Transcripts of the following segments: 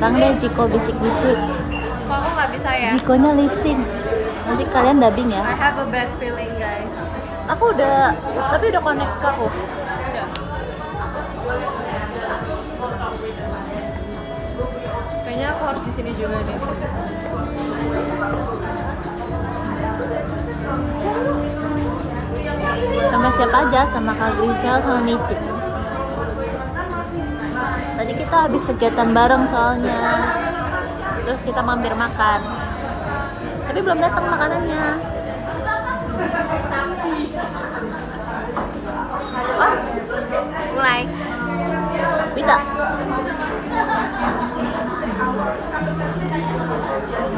sekarang deh Jiko bisik-bisik. Kok aku nggak bisa ya? Jikonya lip sync. Nanti kalian dubbing ya. I have a bad feeling guys. Aku udah, tapi udah connect ke aku. Kayaknya aku harus di sini juga deh. Sama siapa aja? Sama Kak Grisel, sama Mici. Tadi kita habis kegiatan bareng soalnya. Terus kita mampir makan. Tapi belum datang makanannya. Oh, mulai. Bisa.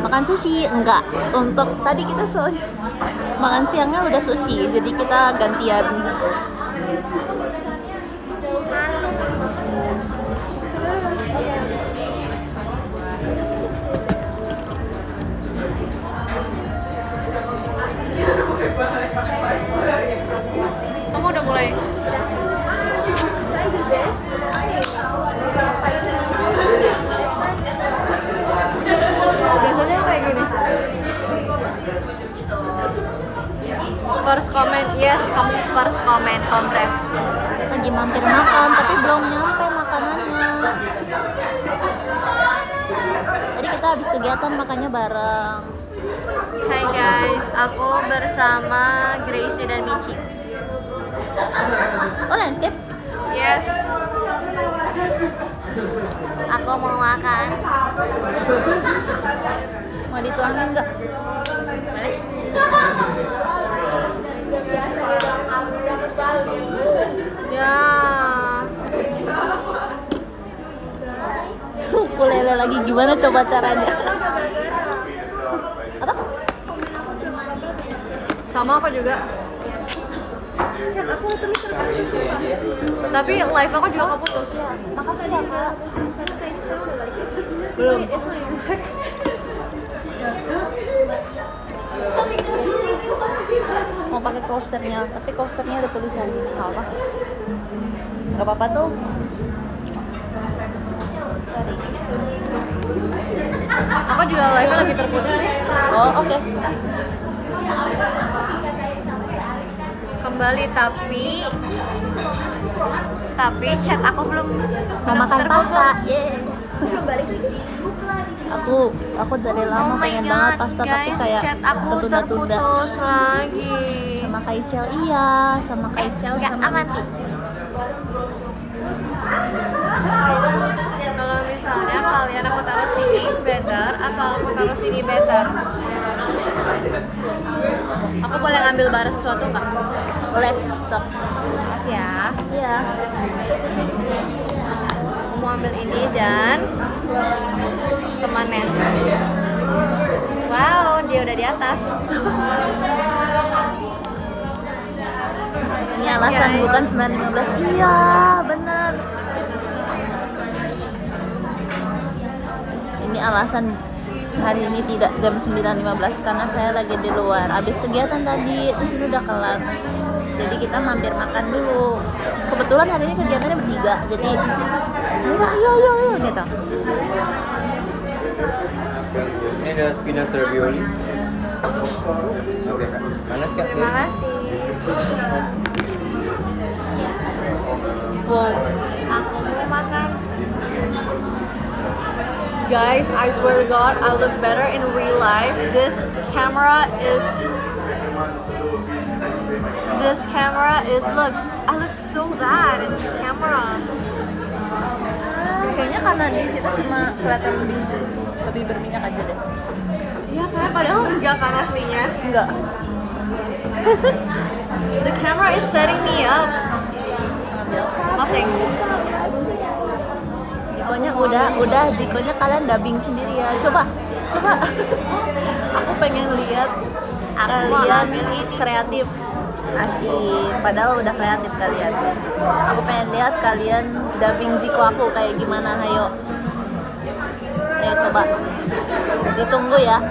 Makan sushi? Enggak. Untuk tadi kita soalnya makan siangnya udah sushi, jadi kita gantian. Kamu udah mulai? Biasanya kayak gini. First comment, yes, kamu first comment, congrats. Lagi mampir makan, tapi belum nyampe makanannya. Tadi kita habis kegiatan makannya bareng. Hai guys, aku bersama Gracie dan Michi. Oh, landscape? Yes. Aku mau makan. Mau dituangin nggak? Boleh? Ya. Ukulele lagi gimana coba caranya? Apa? Sama aku juga. Tapi live aku juga keputus. Makasih ya Kak. Belum. Mau pakai coasternya, tapi coasternya ada tulisan apa? Gak apa-apa tuh. Sorry. Aku juga live lagi terputus nih. Oh, oke. Kembali tapi chat aku belum Mau makan terhubung. pasta. Yeay. Aku dari lama Oh my pengen God, banget pasta, tapi guys, kayak chat aku tertunda-tunda. terputus lagi. Sama Kak Icel iya, sama Kak Icel Enggak sama aman Mici. sih. Kalau misalnya kalian aku taruh sini better atau aku taruh sini better? Aku boleh ngambil barang sesuatu nggak? Boleh, sok. Makasih ya. Iya. Aku mau ambil ini dan temannya. Wow, dia udah di atas. Ini alasan Guys. bukan 9.15. Iya, benar. Ini alasan hari ini tidak jam 9.15 karena saya lagi di luar. Habis kegiatan tadi, terus ini udah kelar. Jadi kita mampir makan dulu. Kebetulan hari ini kegiatannya bertiga, jadi ayo gitu. Ini ada spinach ravioli. Oke kak. Panas kak? Terima kasih. Wow. Aku mau makan. Guys, I swear to God, I look better in real life. This camera is look. I look so bad in this camera. Kayaknya karena di situ cuma kelihatan lebih berminyak aja deh. Iya kayak padahal enggak kan aslinya. Enggak. The camera is setting me up. Nothing. Jikonya Jikonya kalian dubbing sendiri ya. Coba. Aku pengen lihat kalian kreatif. Asik, padahal udah kreatif kalian. Aku pengen lihat kalian dubbing Jiko aku kayak gimana, ayo. Ayo coba. Ditunggu ya.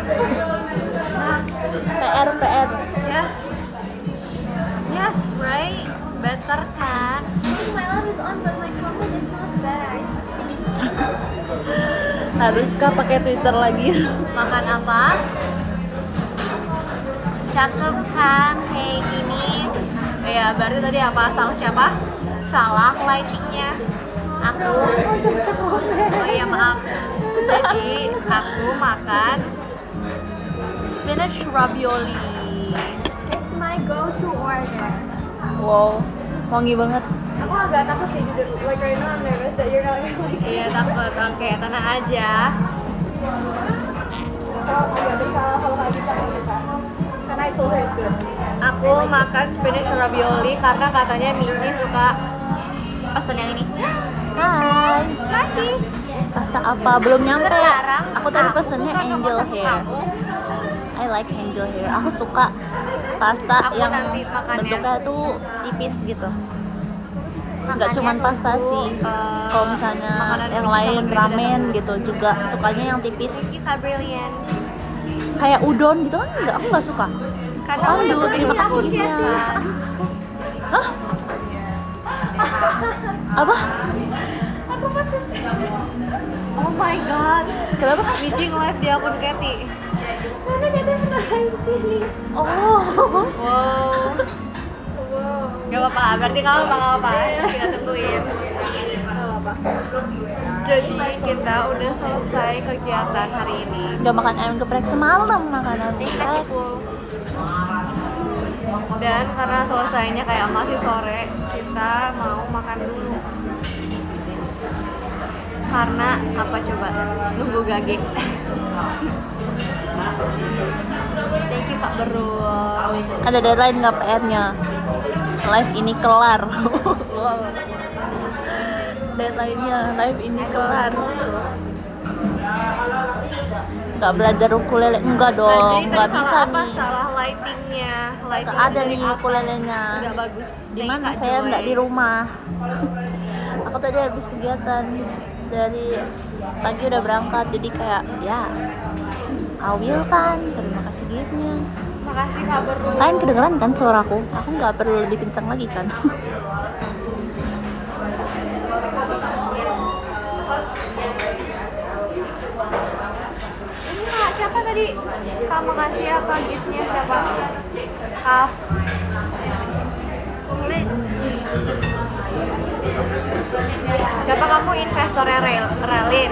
PR. Yes, right? Better kan? My love is on, but my comment is not bad. Haruskah pakai Twitter lagi? Makan apa? Cakep kan kayak gini. Ya berarti tadi apa? Salah siapa? Salah lightingnya. Aku. Oh iya maaf. Jadi aku makan spinach ravioli. It's my go-to order. Wow, wangi banget. Aku agak takut sih jujur. Like right now I'm nervous that you're not gonna like. Iya takut. Oke, tenang aja. Karena I told her it's good. Aku makan spinach ravioli karena katanya Michi suka pesen yang ini. Hai. Lagi. Pasta apa? Belum nyampe. Sekarang Aku tadi aku pesennya bakal angel masak hair. kamu. I like angel hair. Aku suka pasta Aku yang nanti makannya. bentuknya tuh tipis gitu. Nggak Makannya cuman pasta nunggu, sih. Kalau misalnya makanan yang Michi lain sama Grace ramen gitu juga sukanya yang tipis. Kita brilliant. Kayak udon gitu kan enggak, aku nggak suka. Aduh, terima kasih giftnya. Hah? Apa? Aku pasti. Oh my god. Kenapa? Michi nge-live di akun Katy. Karena Katy pernah sini. Oh. Wow. Gak apa-apa, berarti kamu gak apa-apa. Kita tungguin. Jadi kita udah selesai kegiatan hari ini. Udah makan ayam geprek semalam makanan geprek. Dan karena selesainya kayak masih sore, kita mau makan dulu. Karena apa coba? Nunggu gagik. Thank you Kak Berul. Ada deadline nggak PR-nya? Live ini kelar. Deadline-nya live ini kelar. Nggak belajar ukulele? Enggak dong, Jadi nggak tadi bisa salah apa? nih. Salah lightingnya. Nggak ada dari nih atas. ukulelenya. Nggak bagus. Di Thank mana? Kak Saya Joy. nggak di rumah. Aku tadi habis kegiatan dari pagi udah berangkat, jadi kayak ya kawil kan. Terima kasih giftnya. Makasih Kak Berul. Kalian kedengeran kan suaraku? Aku nggak perlu lebih kencang lagi kan? Ini Kak, siapa tadi? Kak makasih ya Kak giftnya siapa? Kak. Siapa kamu investornya Relin?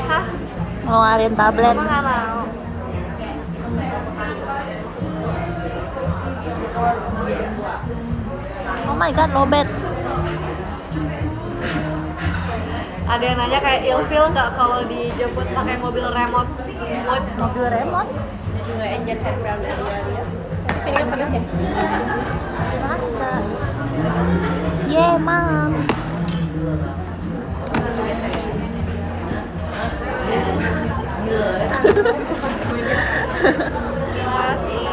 Hah? Ngeluarin tablet. Mama nggak mau. Oh my god, lobet. Ada yang nanya kayak ilfeel nggak kalau dijemput pakai mobil remote? Mobil remote. Juga engine handbrake dari dia. Piringnya pedas ya? Terima kasih kak. Yeah, mam. Terima kasih.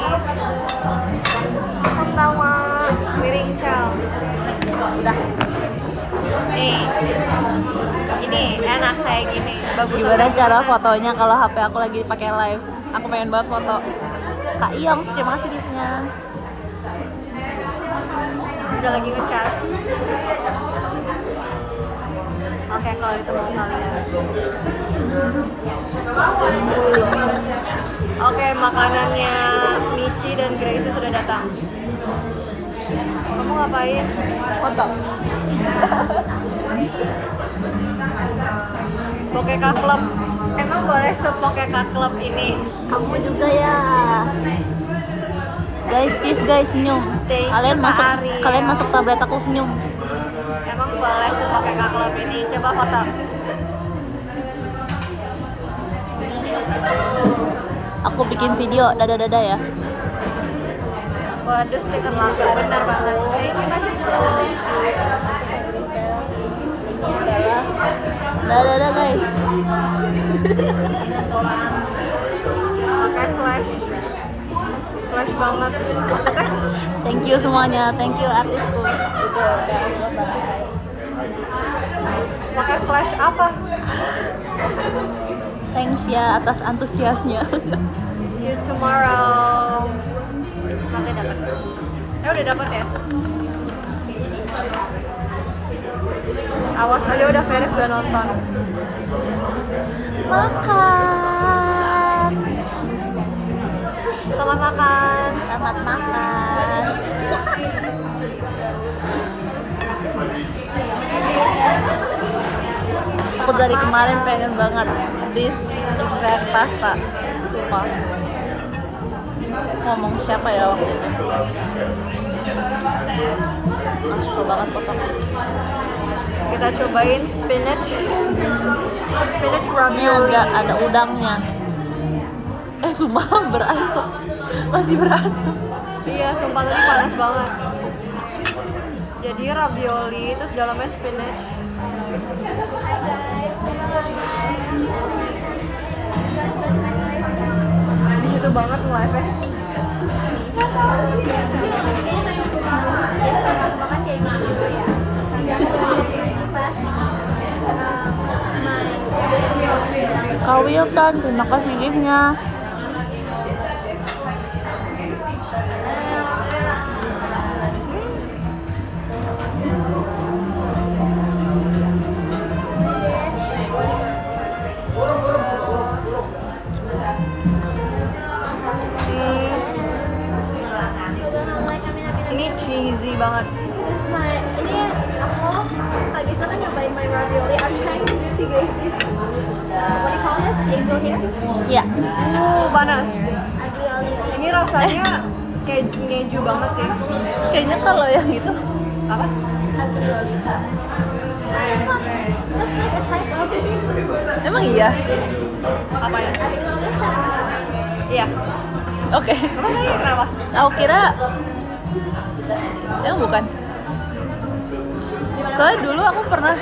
Pertama, piring cal. Udah. Nih, ini enak kayak gini. Bagus. Gimana cara fotonya kalau HP aku lagi pakai live? Aku pengen banget foto. Kak Iyong, terima kasih giftnya. Udah lagi ngecas. Oke, kalau ditemu kalian. Oke, makanannya Michi dan Gracie sudah datang. Kamu ngapain? Foto. Pokeka Club. Emang boleh se-Pokeka Club ini? Kamu juga ya. Guys, cheese guys, senyum. Thank you, Kalian Kak masuk, Ari. kalian masuk tablet aku senyum. Emang boleh se-Pokeka Club ini? Coba foto. Aku bikin video dada-dada ya. Waduh, stiker langka benar banget. Thank you, Kak Jepul. Dada-dada guys. Pakai flash. Flash banget. Maksudnya? Thank you semuanya, thank you artisku. Pakai flash apa? Thanks ya atas antusiasnya. See you tomorrow. Semoga dapat. Udah dapat ya? Awas aja udah Feris udah nonton. Makan. Selamat makan. Selamat makan. Aku dari kemarin pengen banget this exact pasta. Sumpah. Ngomong siapa ya waktu itu? Masuk banget potongnya. Kita cobain spinach Ini ravioli. ada udangnya. Sumpah berasap. Masih berasap. Iya, sumpah tadi panas banget. Jadi ravioli terus dalamnya spinach. Di situ banget live-nya. Kak Wildan, terima kasih gift-nya. Ini cheesy banget. Ini aku lagi suka nyobain my ravioli. I'm trying to guys this. What do you call this? Angel hair? Ya, Panas. Ravioli. Ini rasanya keju banget sih. kayaknya kalau yang itu Apa? Ravioli. That's like a type of emang iya. Apa ya? ravioli cara masak. Iya. Oke. Kenapa? Aku kira emang bukan. Soalnya dulu aku pernah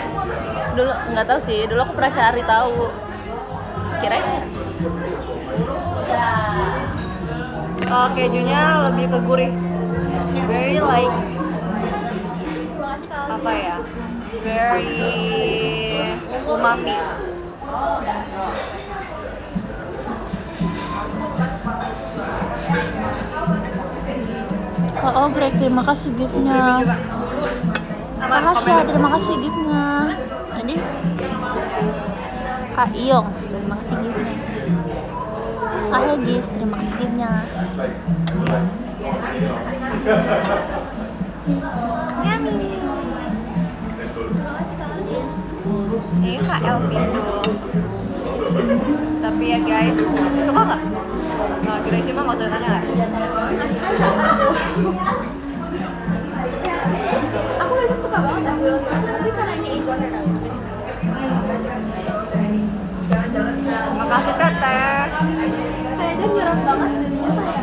nggak tahu sih. Dulu aku pernah cari tahu. Kirain Kejunya lebih ke gurih. Very like apa ya? Very umami. Kak Ogrek, terima kasih gift-nya. Kak Hasya, terima kasih gift-nya. Jadi Kak Iyong, terima kasih gift-nya. Kak Hegis, terima kasih gift-nya. Ini Kak Elvindo. Tapi ya guys, suka nggak? Nah, Gracie mah nggak usah ditanya lah. Aku biasa suka banget ravioli. Tapi karena ini angel hair kali. Makasih Teteh. Kayaknya nyerap banget dan apa ya?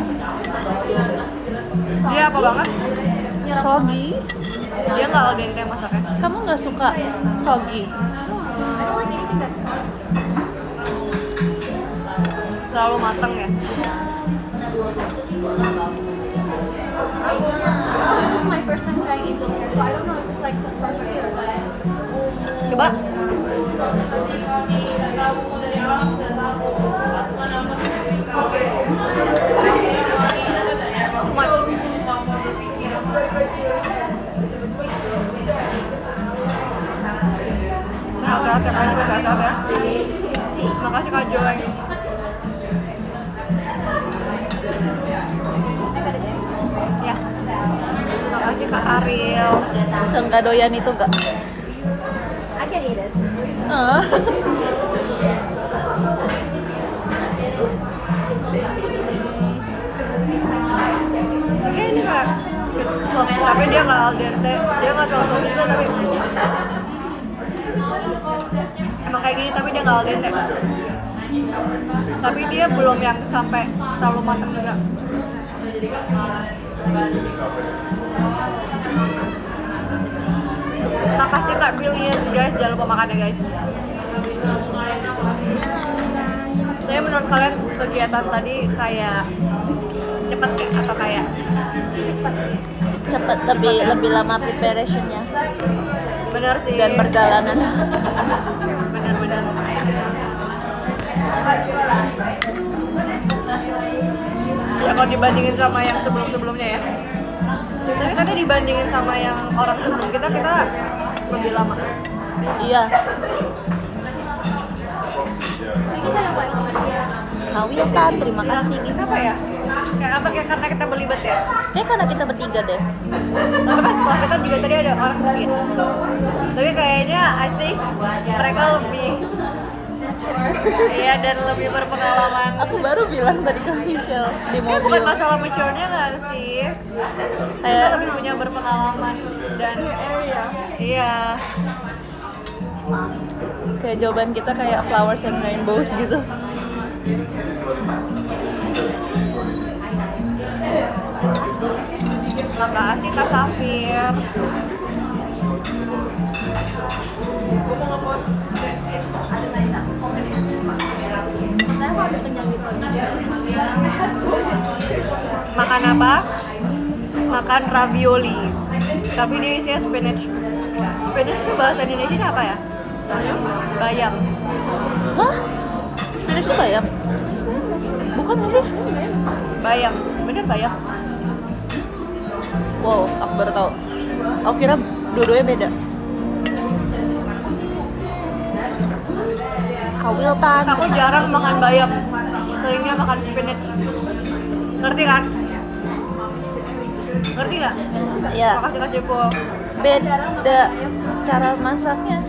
Dia apa banget? Soggy. Dia nggak al dente masaknya. Kamu nggak suka soggy? I don't like anything that's soft. Terlalu mateng ya. This is my first time trying angel hair, so I don't know if it's like perfect. Coba. Sehat-sehat ya, kalian juga sehat-sehat ya. Makasih Kak Joy. Ya. Makasih Kak Ariel. Seenggak doyan itu gak? I can eat it. Oke, ini kayak tapi dia nggak al dente, dia nggak terlalu tua juga tapi emang kayak gini tapi dia nggak al dente. Tapi dia belum yang sampai terlalu matang juga. Makasih Kak Brilliant guys, jangan lupa makan ya guys. Tapi menurut kalian kegiatan tadi kayak cepet ya atau kayak Cepet, lebih lama preparationnya bener sih dan perjalanan. bener-bener ya kalau dibandingin sama yang sebelum-sebelumnya ya. Tapi katanya dibandingin sama yang orang sebelum kita lebih lama. Iya, Kita yang paling lama dia. Kawiltan, terima kasih gitu. Kenapa ya? Kayak apa? Kayak karena kita berlibat ya? Kayak karena kita bertiga deh. Tapi pas sekolah kita juga tadi ada orang mungkin. Tapi kayaknya I think mereka lebih iya dan lebih berpengalaman. Aku baru bilang tadi ke Michelle di Kayak mobil. bukan masalah mature-nya nggak sih? Kita Kayak lebih punya berpengalaman dan iya. kayak jawaban kita kayak flowers and rainbows gitu. Makasih Kak Safir. Saya kok udah kenyang gitu. Makan apa? Makan ravioli. Tapi dia isinya spinach. Spinach itu bahasa Indonesia apa ya? Bayam. Hah? Spinach itu bayam? Bukan nggak sih? Bayam. Bener bayam. Wow, aku baru tahu. Aku kira dua-duanya beda. Kawiltan. Aku jarang makan bayam. Seringnya makan spinach. Ngerti kan? Ngerti nggak? Ya, Makasih Kak Cepo. beda cara masaknya.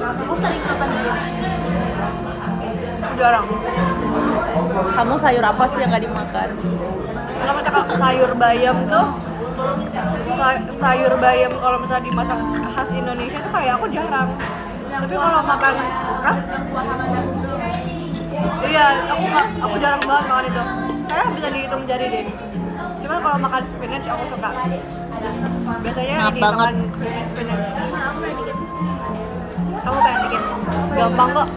Aku sering makan bayam. Jarang. Kamu sayur apa sih yang nggak dimakan? Kalau misalkan sayur bayam tuh sayur bayam kalau misalnya dimasak khas Indonesia tuh kayak aku jarang. Tapi kalau makan, hah? Iya, aku jarang banget makan itu. Kayak bisa dihitung jari deh. Cuman kalau makan spinach aku suka. Biasanya Maaf ini banget. makan spinach. Kamu pengen dikit? Gampang kok.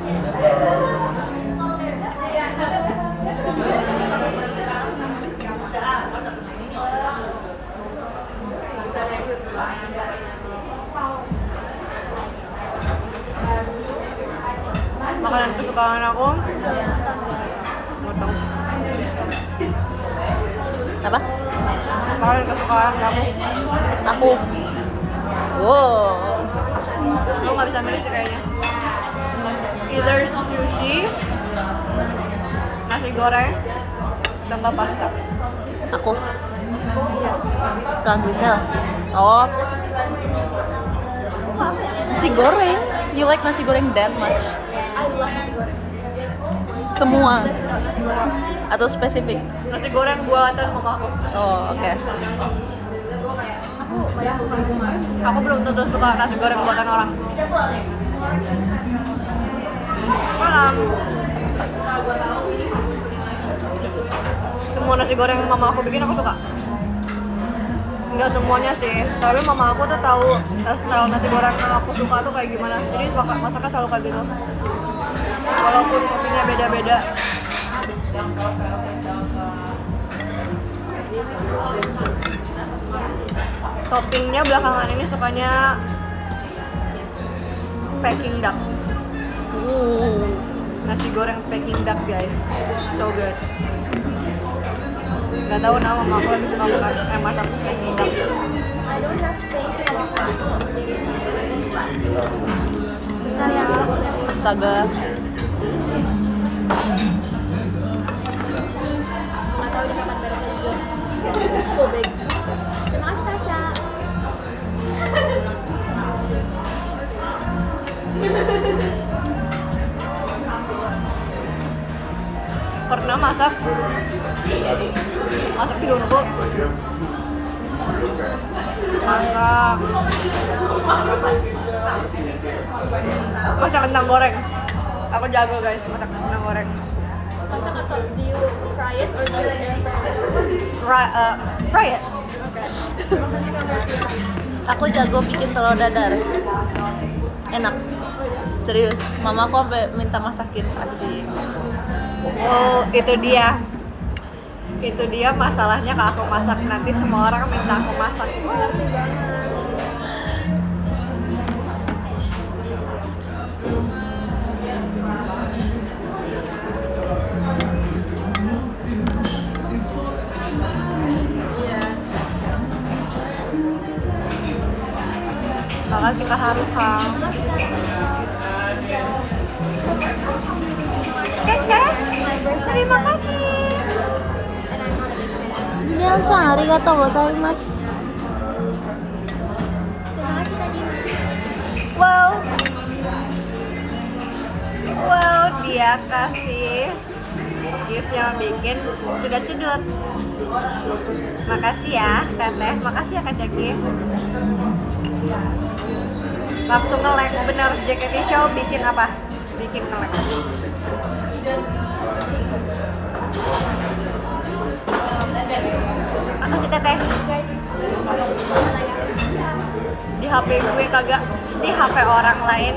Makanan kesukaan aku motong. Apa? Makanan kesukaan kamu Aku. Wow. lu nggak bisa milih sih kayaknya. Either sushi, nasi goreng, atau nggak pasta. Aku. Kang Gisel. Oh. Nasi goreng. You like nasi goreng that much? I love nasi goreng. Semua atau spesifik? Nasi goreng buatan mama aku. Oh, oke. Aku belum tentu suka nasi goreng buatan orang. Malam. Semua nasi goreng mama aku bikin aku suka. Enggak semuanya sih, tapi mama aku tuh tahu style nasi goreng yang aku suka tuh kayak gimana. Jadi masaknya selalu kayak gitu. Walaupun toppingnya beda-beda. Toppingnya belakangan ini sukanya Peking duck. Nasi goreng Peking duck guys, so good. Gak tahu nama mama aku lagi suka masak Peking duck. I don't have space for bentar ya. Astaga. Nggak tahu di kapan beresnya. It's so big. Terima kasih Tasya. Pernah masak bihunku, masak kentang goreng. Aku jago guys masak kentang goreng. Masak atau do you fry it or do you air fry it? Fry it. Aku jago bikin telur dadar. Enak. Serius, mamaku sampai minta masakin kasih. Oh, itu dia. Itu dia masalahnya kalau aku masak nanti semua orang minta aku masak. makasih Kak Haruka. Teteh, terima kasih. Minasan, arigatou gozaimasu. Wow, dia kasih gift yang bikin cedot-cedot. Makasih ya, Teteh. Makasih ya Kak Jaki. Langsung nge-lag, bener. JKT Show bikin apa? Bikin nge-lag. Makasih Teteh. Di HP gue kagak, di HP orang lain,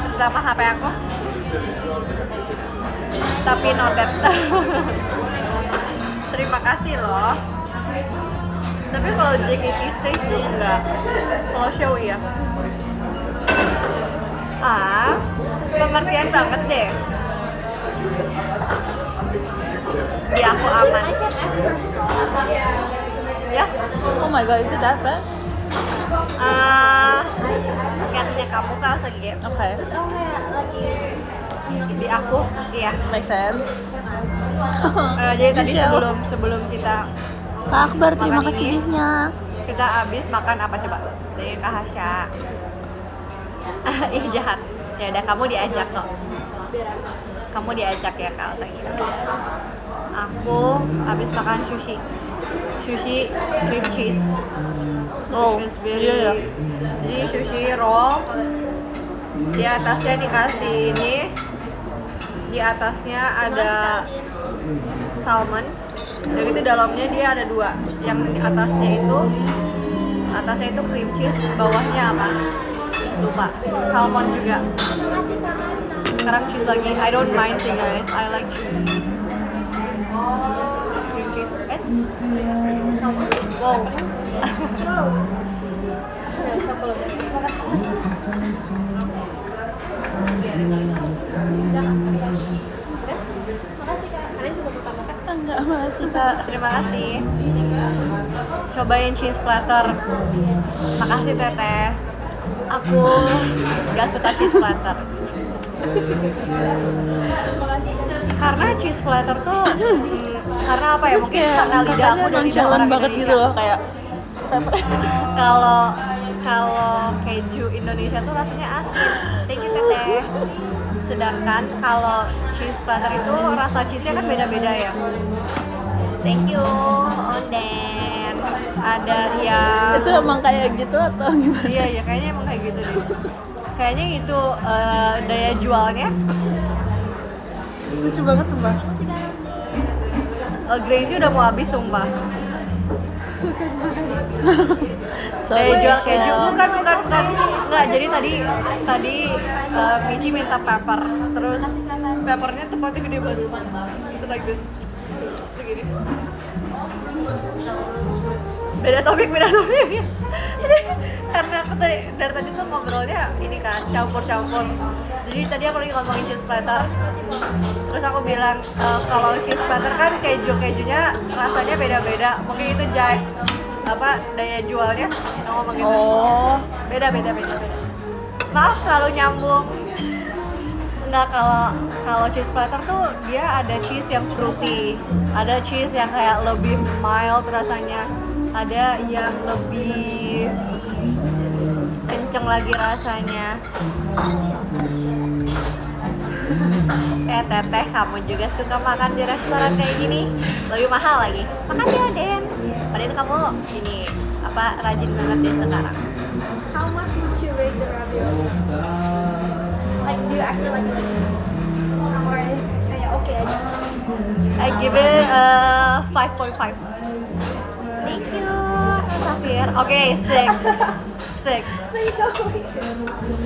terutama HP aku, tapi noted. Terima kasih loh. Tapi kalau JKT stage sih enggak, kalau show iya. Pengertian banget deh. Di aku aman. I can ask her song. Ya, Oh my god, is it that bad? Katanya kamu kan lagi Okay, Terus aku kayak lagi di aku, iya. makes sense. Jadi tadi Michelle. sebelum kita Kak Akbar, terima Makan kasih ini. giftnya. kita habis makan apa coba? Dari Kak Hasya. Ih jahat. Ya udah kamu diajak kok. Kamu diajak ya Kak Osagi. Aku habis makan sushi. Sushi cream cheese. Oh, Which is very- iya ya. Jadi sushi roll. Di atasnya dikasih ini. Di atasnya ada salmon. Dan itu dalamnya dia ada dua. Yang di atasnya itu cream cheese, bawahnya apa? Lupa. Salmon juga. Makasih Kak Marina. Sekarang cheese lagi. I don't mind sih guys. I like cheese. Cream cheese. Wow. Makasih Kak. Kalian juga buka makan. Enggak, makasih Kak. Terima kasih. Cobain cheese platter. Makasih Teteh. Aku gak suka cheese platter. Karena cheese platter tuh karena apa ya? Terus Mungkin kayak karena lidah aku dan lidah nonchalant orang banget Indonesia. gitu loh, kayak Kalau keju Indonesia tuh rasanya asin. Thank you Teteh. Sedangkan kalau cheese platter itu rasa cheese-nya kan beda-beda ya. Thank you Onden. Ada yang itu emang kayak gitu atau gimana? iya kayaknya emang kayak gitu deh. Kayaknya itu daya jualnya. Lucu banget sumpah. Gracie udah mau habis sumpah. Sorry, Daya jual keju Michelle. bukan enggak. Jadi tadi Michi minta pepper. Terus peppernya tempatnya gede banget. Itu like this. Begini. Beda topik. Karena aku dari tadi tuh ngobrolnya ini kan campur-campur. Jadi tadi aku lagi ngomongin cheese platter. Terus aku bilang kalau cheese platter kan kejunya rasanya beda-beda. Mungkin itu daya jualnya yang ngomong gitu. Oh, Beda. Maaf selalu nyambung. Enggak, kalau cheese platter tuh dia ada cheese yang fruity, ada cheese yang kayak lebih mild rasanya, ada yang lebih kenceng lagi rasanya. Teteh, kamu juga suka makan di restoran kayak gini? Lebih mahal lagi. Makasih ya Den. Padahal kamu ini rajin banget deh sekarang. How much would you rate the ravioli? Like, do you actually like it? Or kayak okay aja? I give it 5.5. Thank you, Safir. Okay, 6. So you go.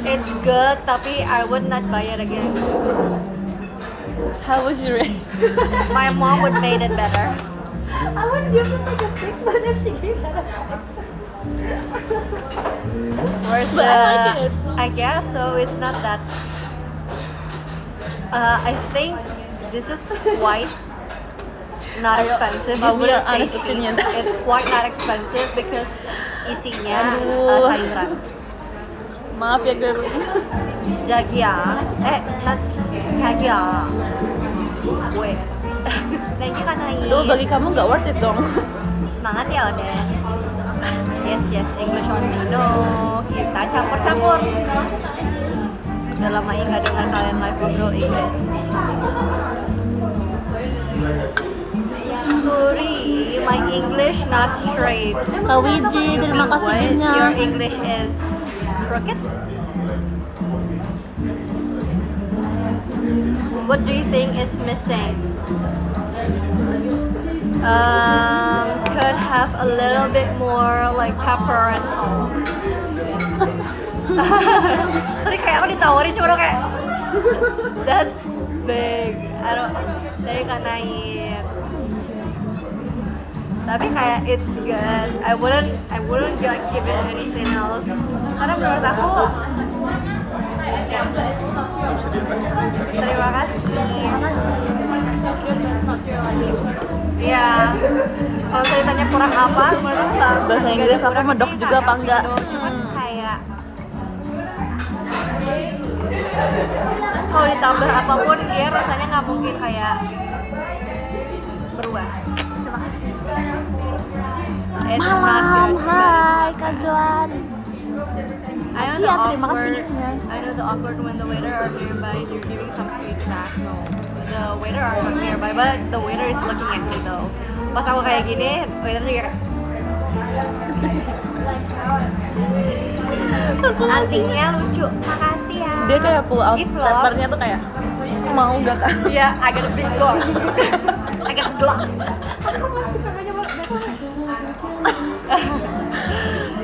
It's good, tapi I would not buy it again. how was your rate? My mom would made it better. I would give it like a 6, but if she gave that a 5. Where's But the? I like it. I guess so. It's not that. I think this is quite not Ayo, expensive. I give me your wouldn't say honest cheap. opinion. It's quite not expensive because isinya Aduh. sayuran. Maaf ya girly. Jagia. Not Jagia. Wait. Thank you Kanai. Aduh, bagi kamu nggak worth it dong. Semangat ya Ode. Yes, English only. No, kita campur-campur. Udah lama ya nggak dengar kalian live ngobrol English. Sorry, my English not straight. Kak Wiji, terima kasih What? Your banyak. English is crooked? What do you think is missing? Could have a little bit more like pepper and salt. Tadi kayak aku ditawarin cuma kayak that's big. Dari Kanain. Tapi kayak it's good. I wouldn't gonna give it anything else. Karena menurut aku terima kasih. Iya. Kalau saya ditanya kurang apa, menurut aku nggak. Bahasa Inggris aku kurang medok ini, juga apa enggak? Cuman kayak kalau ditambah apapun dia rasanya nggak mungkin kayak berubah. Terima kasih. It's not Malam, good, but hai Kak Joan. I know Cia, the terima kasih awkward- giftnya. I know the awkward when the waiter are nearby and you're giving some feedback. No, the waiter are not nearby, but the waiter is looking at me though. Pas aku kayak gini, waiter juga kayak antingnya lucu. Makasih ya. Dia kayak pull out Gift loh. papernya tuh kayak mau nggak Kak? Iya, agak big dong. Agak gelap. Kak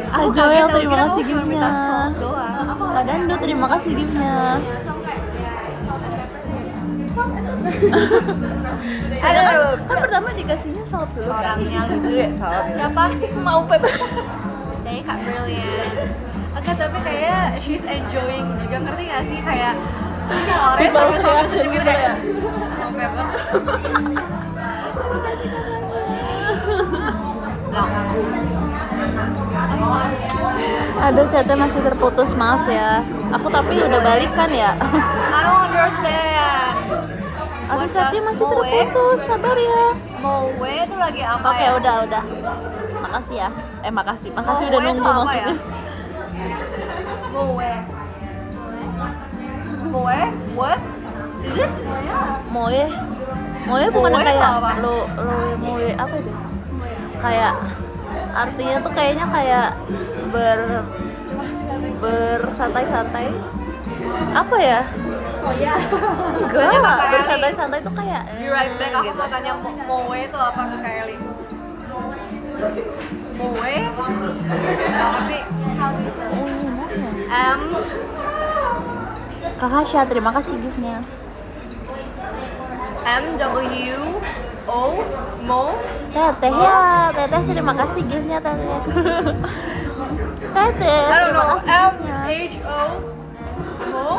Aku Joel, kaget tau, terima kira kasih aku cuma minta giftnya. salt doang. Kak Dando, terima kasih giftnya. Aduh, Kan pertama dikasihnya salt dulu kan? Orangnya lucu. Iya, salt. Siapa? Mau pepper. Dari Kak Brilliant. Oke, tapi kayak she's enjoying juga, ngerti gak sih? Kayak orang People's reaction gitu ya. Aduh, chatnya masih terputus, maaf ya. Aku tapi udah balikan ya. I don't understand. Aduh, What's chatnya up, masih Moe? terputus, sabar ya. Moe itu lagi apa Oke, ya? udah. Makasih ya. Makasih Moe udah itu nunggu apa maksudnya. ya? Moe. Moe? What? Is it? Moe. Moe bukan Moe kayak apa? Moe apa itu? Kayak artinya tuh kayaknya kayak bersantai-santai. Apa ya? Oh ya. Enggak, Tanya Kak Eli. bersantai-santai tuh kayak Be right back, aku gitu. mau tanya Moe itu apa ke Kak Eli. Moe? Nggak ngerti. How do you spell it? Oh, iya, Moe. M Kak Hasya, terima kasih giftnya. M-W-O Mo. Teteh ya, Teteh terima kasih giftnya Teteh. Teteh, I don't terima know. kasih giftnya. M-H-O Mo.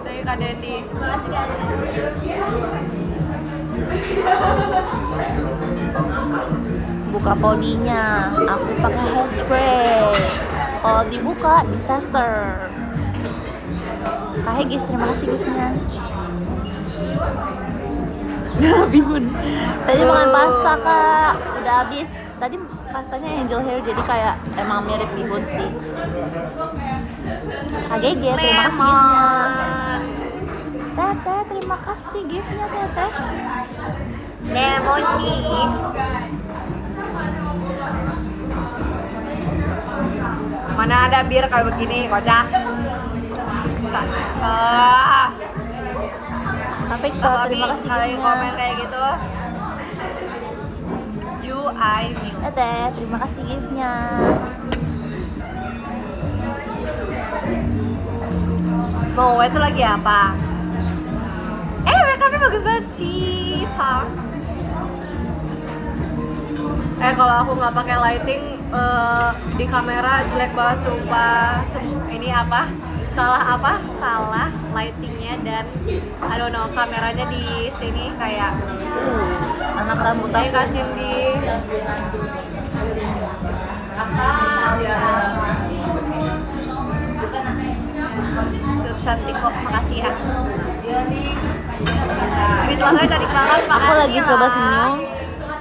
Dari Kak Dendi. Makasih guys. Buka podinya, aku pakai hairspray. Kalau dibuka, disaster. Kak Hegis, terima kasih giftnya. Bihun. Tadi makan pasta Kak, udah habis. Tadi pastanya angel hair, jadi kayak emang mirip bihun sih. Kak Gege, terima kasih giftnya. Teteh, terima kasih giftnya Teteh. Lemoni. Mana ada bir kayak begini, kocak. Tapi Kalau terima kasih kalian giftnya. komen kayak gitu, you I knew. Teteh, terima kasih giftnya. Mau itu lagi apa? Make upnya bagus banget sih, Cita. Kalau aku nggak pakai lighting di kamera jelek banget sumpah. Ini apa? Salah lightingnya dan I don't know, kameranya di sini kayak Anak rambut Saya aku. kasih di cantik kok, makasih ya. Ini selesai cantik banget, Aku makasih lagi lah. coba senyum.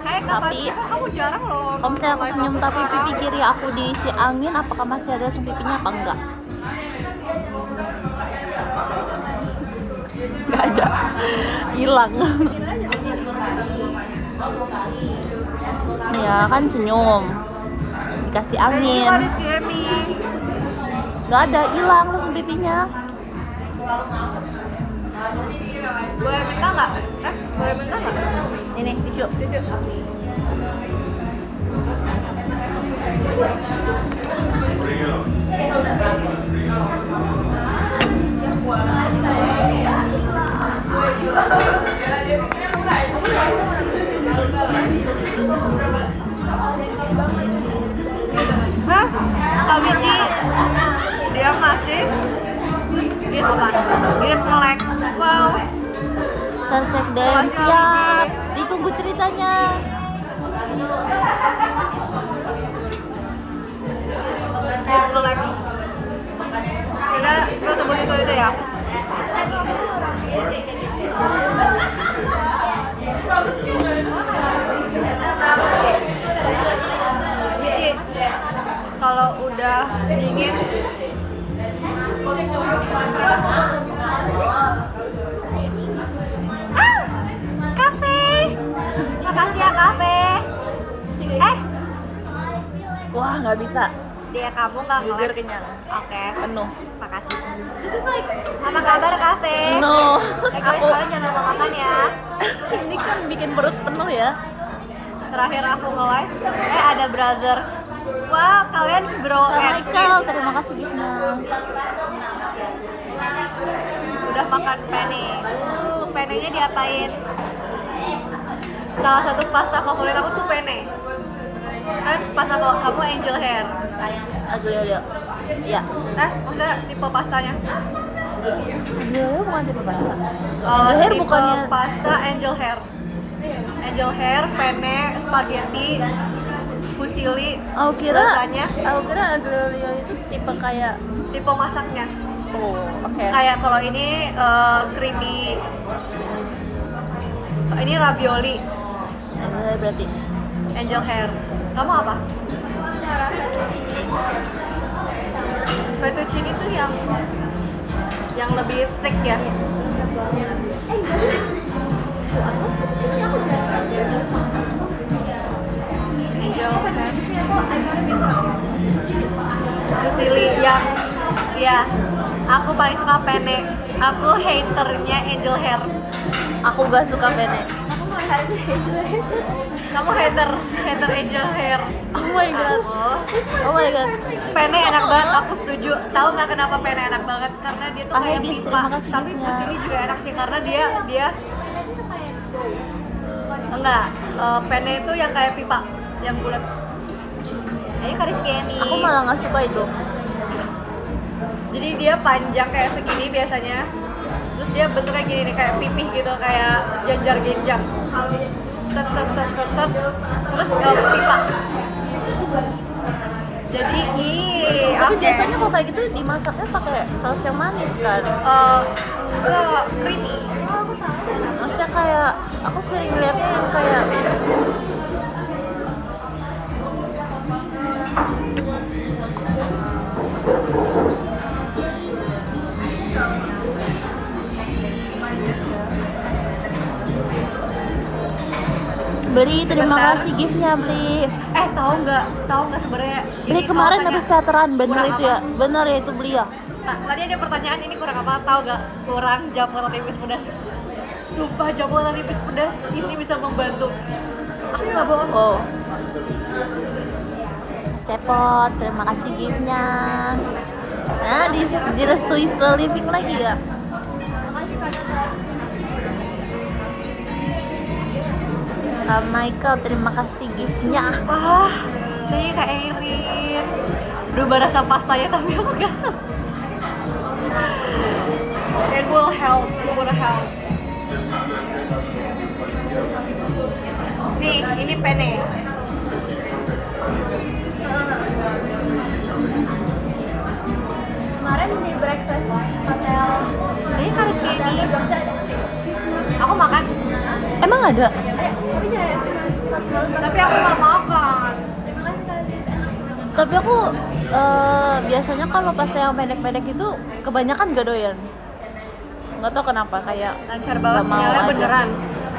Hai, tapi- kamu jarang loh. Kalau misalnya aku senyum tapi pipi kiri aku diisi angin, apakah masih ada langsung pipinya apa enggak? Nggak ada, hilang. Ya kan senyum, dikasih angin, nggak ada, hilang langsung pipinya. Boleh minta nggak? Boleh minta nggak? Ini tisu. Tisu. Hah? Kak Wiji, dia masih dia apa? Dia melek. Wow. Tercek deh, siap. Ditunggu ceritanya. Dia melek. Kita sebut itu ya. Wiji, kalau udah dingin kafe. Makasih ya kafe. Wah, nggak bisa. Dia kamu nggak Jujur ngelek. kenyang. Oke, Penuh. makasih. Apa kabar kafe? No. Guys, kalian jangan lupa makan ya. Ini kan bikin perut penuh ya. Terakhir aku nge-live, ada brother. Wah, kalian bro Kak and Michael, sis. terima kasih giftnya. Udah makan penne. Penne-nya diapain? Salah satu pasta favorit aku tuh penne. Kan pasta kamu angel hair. Aglio. Iya. Maksudnya tipe pastanya? Aglio bukan tipe pasta. Angel hair Tipe bukannya pasta angel hair. Angel hair, penne, spaghetti, fusilli, Aku kira lasagna. aglio itu tipe kayak Tipe masaknya. oke. Kayak kalau ini creamy. Ini ravioli, Berarti angel hair. Kamu apa? Fettuccine itu yang lebih thick ya. Angel hair. Fusilli yang ya. Aku paling suka penne. Aku haternya angel hair. aku gak suka penne. Kamu hater angel hair. Oh my god. Oh my god. Penne enak banget, aku setuju. Tahu nggak kenapa penne enak banget? Karena dia tuh Ah, kayak Hedis, pipa. terima kasih Tapi giftnya. fusilli juga enak sih karena dia enggak. Penne itu yang kayak pipa, yang bulat. Ini Karis Kenny. Aku malah gak suka itu. Jadi dia panjang kayak segini biasanya. Terus dia bentuknya gini nih kayak pipih gitu, kayak janjar genjang. Set. Terus pipa. Jadi Tapi oke. biasanya kalau kayak gitu dimasaknya pakai saus yang manis kan. Creamy. Maksudnya kayak aku sering lihatnya yang kayak Beli, terima Sebentar. kasih giftnya Beli. Tahu nggak sebenarnya Beli ini kemarin kalau habis tanya, teateran, bener kurang itu apa? ya? Bener ya itu beli ya? Tadi ada pertanyaan ini kurang apa? Tahu nggak? Kurang jamur tipis pedas. Sumpah jamur tipis pedas ini bisa membantu. Aku nggak bohong. Oh. Cepot, terima kasih giftnya. Nah, direstui slow living lagi ya? Kak Michael, terima kasih giftnya. Ini kayak Erin. Berubah rasa pastanya tapi aku nggak suka. It will help. Nih, ini penne. Kemarin di breakfast hotel Emang ada? Tapi jangan cuma satu malam. Tapi aku nggak makan. Terima kasih kalian. Enak. Tapi aku biasanya kalau pas yang pendek-pendek itu kebanyakan gak doyan. Nggak tahu kenapa, kayak Lancar banget nggak mau sinyalnya aja. beneran.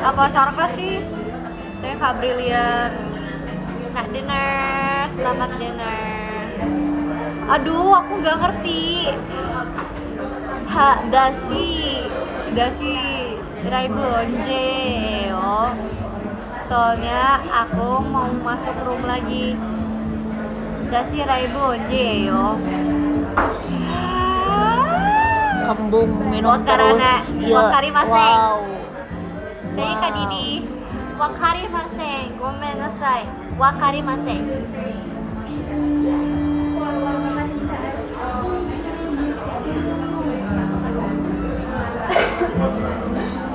Apa sarkas sih? Teh Kak Brilian. Kak dinner, selamat dinner. Aduh, aku nggak ngerti. Dasi Raibonje, oh. Soalnya aku mau masuk room lagi. Dasi Raibonje, yo. Kembung minum Wakarana, terus. Iya. wakarimasen. Wow. Teh Kak Didi, wakarimasen, gomen nasai, wakarimasen.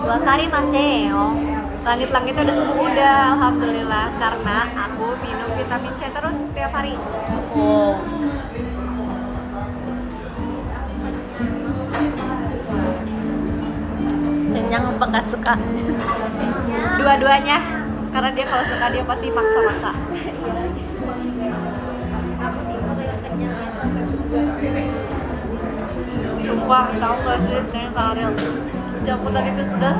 Wakarimasen, oh. Langit-langitnya udah sembuh udah, alhamdulillah, karena aku minum vitamin C terus setiap hari. Wow. Kenyang apa nggak suka? Dua-duanya, karena dia kalau suka dia pasti maksa-maksa. Aku tipe kayak kenyang ya sampai berbuat. Sumpah, tahu gak sih, kayak Karel campur tadi pedas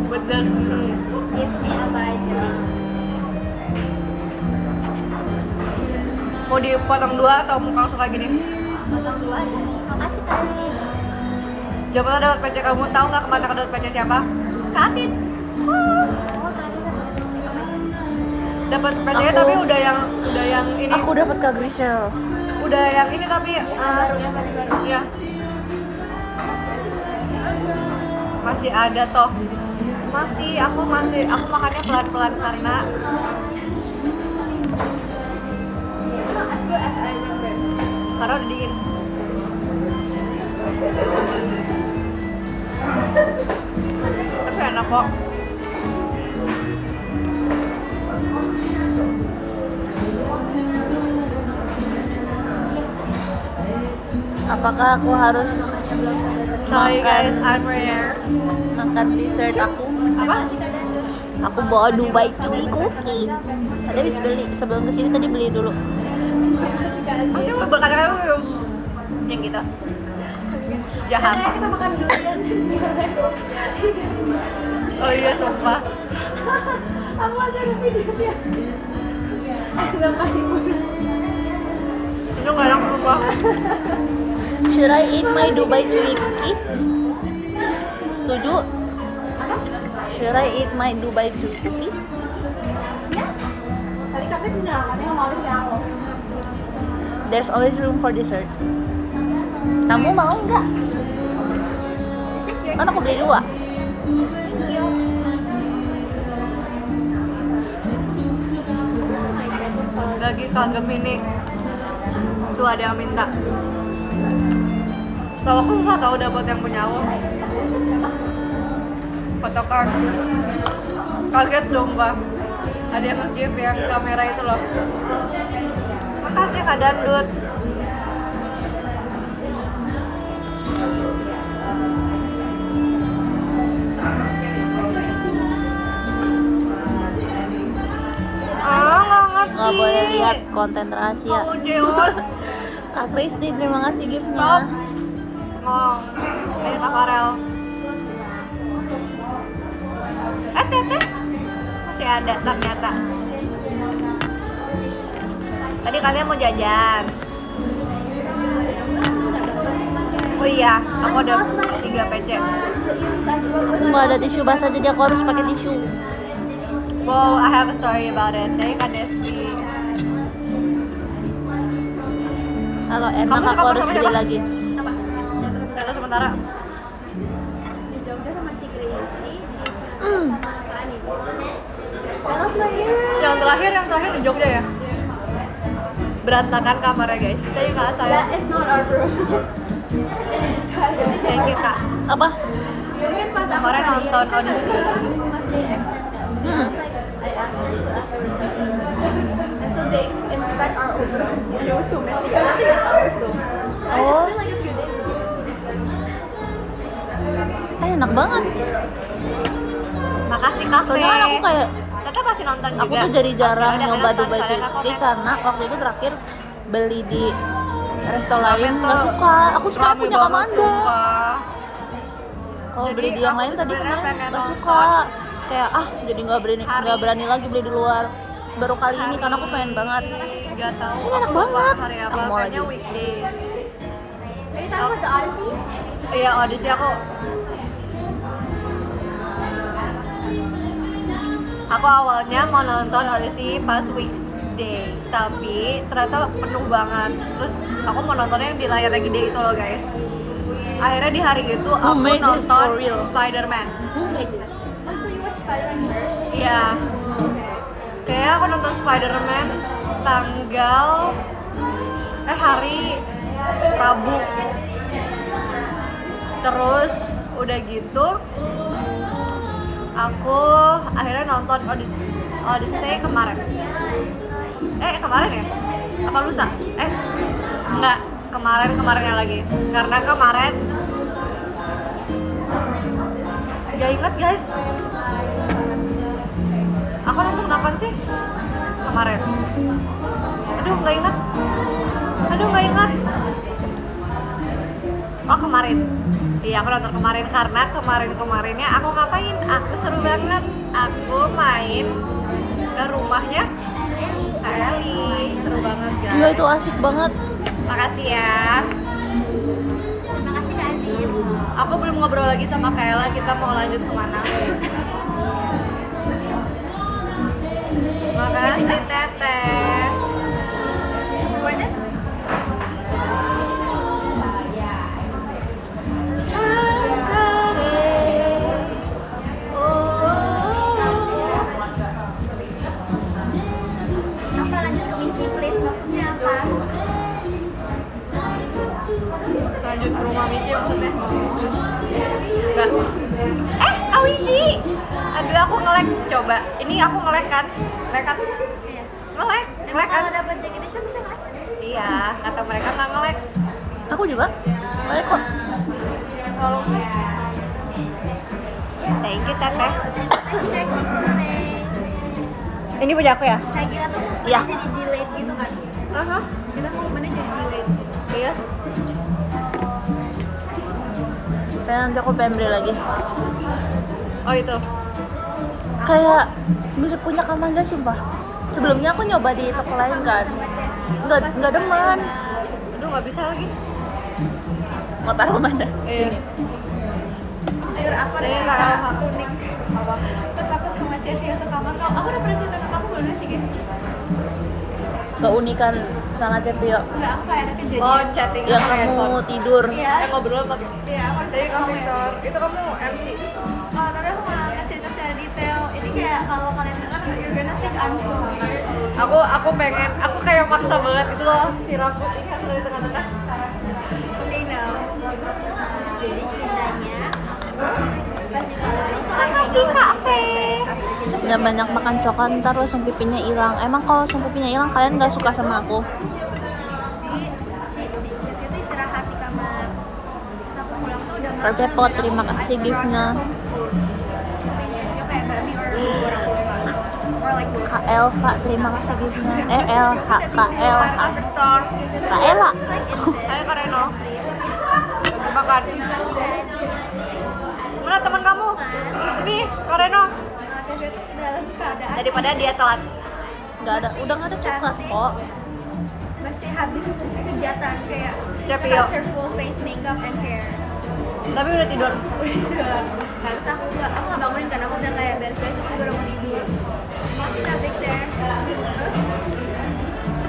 pedas. Give me a bite, please. Mau dipotong dua atau mau langsung kayak gini? Potong dua aja. Makasih kalian. Jabatan dapat PC kamu, tahu nggak kemana dapat PC siapa? Katin. Oh, kalian Dapat PC Aku- tapi udah yang ini. Aku dapat Kak Grisel. Udah yang ini tapi baru yang paling baru. ya. Masih ada toh. Aku makannya pelan-pelan karena It's not as good as I remember. udah dingin. Tapi enak kok. Apakah aku harus Sorry guys, makan I'm rare. makan dessert aku? Apa? Aku bawa Dubai Chewy Cookie. Tadi habis beli, sebelum kesini tadi beli dulu. Nanti berkali-kali yang gitu. Jahat. Kayak kita makan durian. Oh iya, sumpah. Aku masih ada videonya. Enak kali. Itu nggak enak, sumpah. Should I eat my Dubai Chewy Cookie? Setuju? Should I eat my Dubai Chewy Cookie? Tadi katanya tindakannya mau harus yang lo. There's always room for dessert. Kamu mau nggak? This is your Kan aku beli dua. thank you. Lagi Kak Gemini. Tuh ada yang minta. Tahu aku susah tahu dapat yang punya aku. Photocard. Kaget sumpah. Ada yang nge-give yang kamera itu loh. Makasih Kak Dandut. Nggak ngerti. Nggak boleh lihat konten rahasia. Mau Jeon. Kak Kristi, terima kasih Stop. giftnya. Ngong. Kak Farel. Teteh. Masih ada ternyata. Tadi kalian mau jajan. Oh iya, aku ada 3 PC. Aku nggak ada tisu basah jadi aku harus pakai tisu. Wow, I have a story about it. Tadi Kak Desi. Kalau enak Kamu aku harus sama beli siapa? lagi. Apa? Karena sementara. Di Jogja sama Ci Gracie, di Singapura sama Kak Ani. That was my year. Yang terakhir di Jogja ya. Berantakan kamarnya guys. Tadi Kak saya. That is not our room. Thank you Kak. Apa? Mungkin pas aku Kemarin cari nonton kan audisi. masih extend kan. Jadi I was like, I asked her to ask for reception. And so they inspect our own room. And it was so messy. I don't think it's ours though. Oh. It's been like a few days. Enak banget. Makasih kafe. Soalnya kan aku kayak Teteh pasti nonton juga. aku tuh jadi jarang Oke, udah nyoba nonton, Dubai soalnya Duty aku karena waktu itu terakhir beli di resto lain Ramen nggak tuh suka. Aku suka rame punya banget, Kamanda. sumpah. Kalau Jadi beli di yang aku lain tuh tadi sebenarnya kemarin pengen nggak nonton. suka. Terus kayak jadi nggak berani lagi beli di luar. Terus baru kali ini karena aku pengen banget. Gak tahu. Sini enak aku lupa banget. Hari apa? Aku mau Kayaknya lagi. weekday. Are you talking about the Odyssey? Iya, audisi aku. Aku awalnya mau nonton audisi pas weekday, tapi ternyata penuh banget. Terus aku mau nontonnya yang di layar yang gede itu loh guys. Akhirnya di hari itu aku made this nonton for real? Spider-Man. Who made this? Oh, so you watch Spider-Man first? Iya. Kayak aku nonton Spider-Man hari Rabu. Terus udah gitu aku akhirnya nonton Odyssey kemarin. Kemarin ya? Apa lusa? Enggak, kemarinnya lagi. Karena kemarin gak inget guys. Aku nonton kapan sih? Kemarin. Aduh, gak inget. Oh, kemarin. Iya, aku nonton kemarin karena kemarinnya aku ngapain? Aku seru banget. Aku main ke rumahnya Kak Eli. Seru banget guys. Iya itu asik banget. Makasih ya. Makasih Kak Andis. Aku belum ngobrol lagi sama Kak Ella. Kita mau lanjut kemana? Makasih Teteh. Gordon? Apa lanjut ke Minci please? Maksudnya apa? Lanjut ke rumah Michi maksudnya? Enggak. Awiji! Aduh, aku nge-lag. Coba. Ini aku nge-lag kan? Nge-lag kan? Iya. Nge-lag kan? Kalau dapat jaket edition bisa nggak? Iya, kata mereka nggak nge-lag. Aku juga. Baik kok. Selalu thank you, Teteh. Terima kasih Kak Cipule. Ini punya aku ya? Kayak gila tuh Iya. jadi delayed gitu kan? Kita momennya jadi delayed. Iya. Kayak nanti aku pengen beli lagi. Oh itu. Kayak mirip punya Kamanda sumpah. Sebelumnya aku nyoba di toko lain kan. Nggak demen. Aduh, nggak bisa lagi. Mau taruh Kamanda Iya. sini. Sayur apa Saya deh? nggak tahu aku unik. Terus aku sama Cevi ke kamar kau. Aku udah pernah cerita ke kamu belum sih guys? Keunikan sangat Cepio Enggak, aku kayak ada kejadian. Oh, chatting yang pakai kamu handphone. tidur. Iya. Ngobrol pakai. Iya, aku Saya Kak Victor. Itu kamu MC. Oh, tapi aku nggak cerita secara detail. Ini kayak kalau kalian dengar, you're gonna think I'm so weird. Aku kayak maksa banget gitu loh si rambut ini harus ada di tengah-tengah. Okay, now. Jadi ceritanya pas di makasih kafe. Nggak banyak makan coklat ntar langsung pipinya hilang. Emang kalau langsung pipinya hilang kalian nggak suka sama aku? Jadi si Cevi itu istirahat di kamar. Terus aku pulang tuh udah Kak Cepot, terima kasih giftnya. Kayak bakmi or like Kak Elva, terima kasih giftnya. LH, Kak LH, Victor. Kak Ella. Saya Kak Reno. Lagi makan. Mana teman kamu? Ini Kak Reno. Cevi itu dalam keadaan Daripada dia telat. Udah nggak ada coklat kok. masih habis kegiatan kayak Cepio. her full face makeup and hair. Tapi udah tidur. Terus aku nggak bangunin karena aku udah kayak beres-beres terus juga udah mau tidur. Masih tabik there. Terus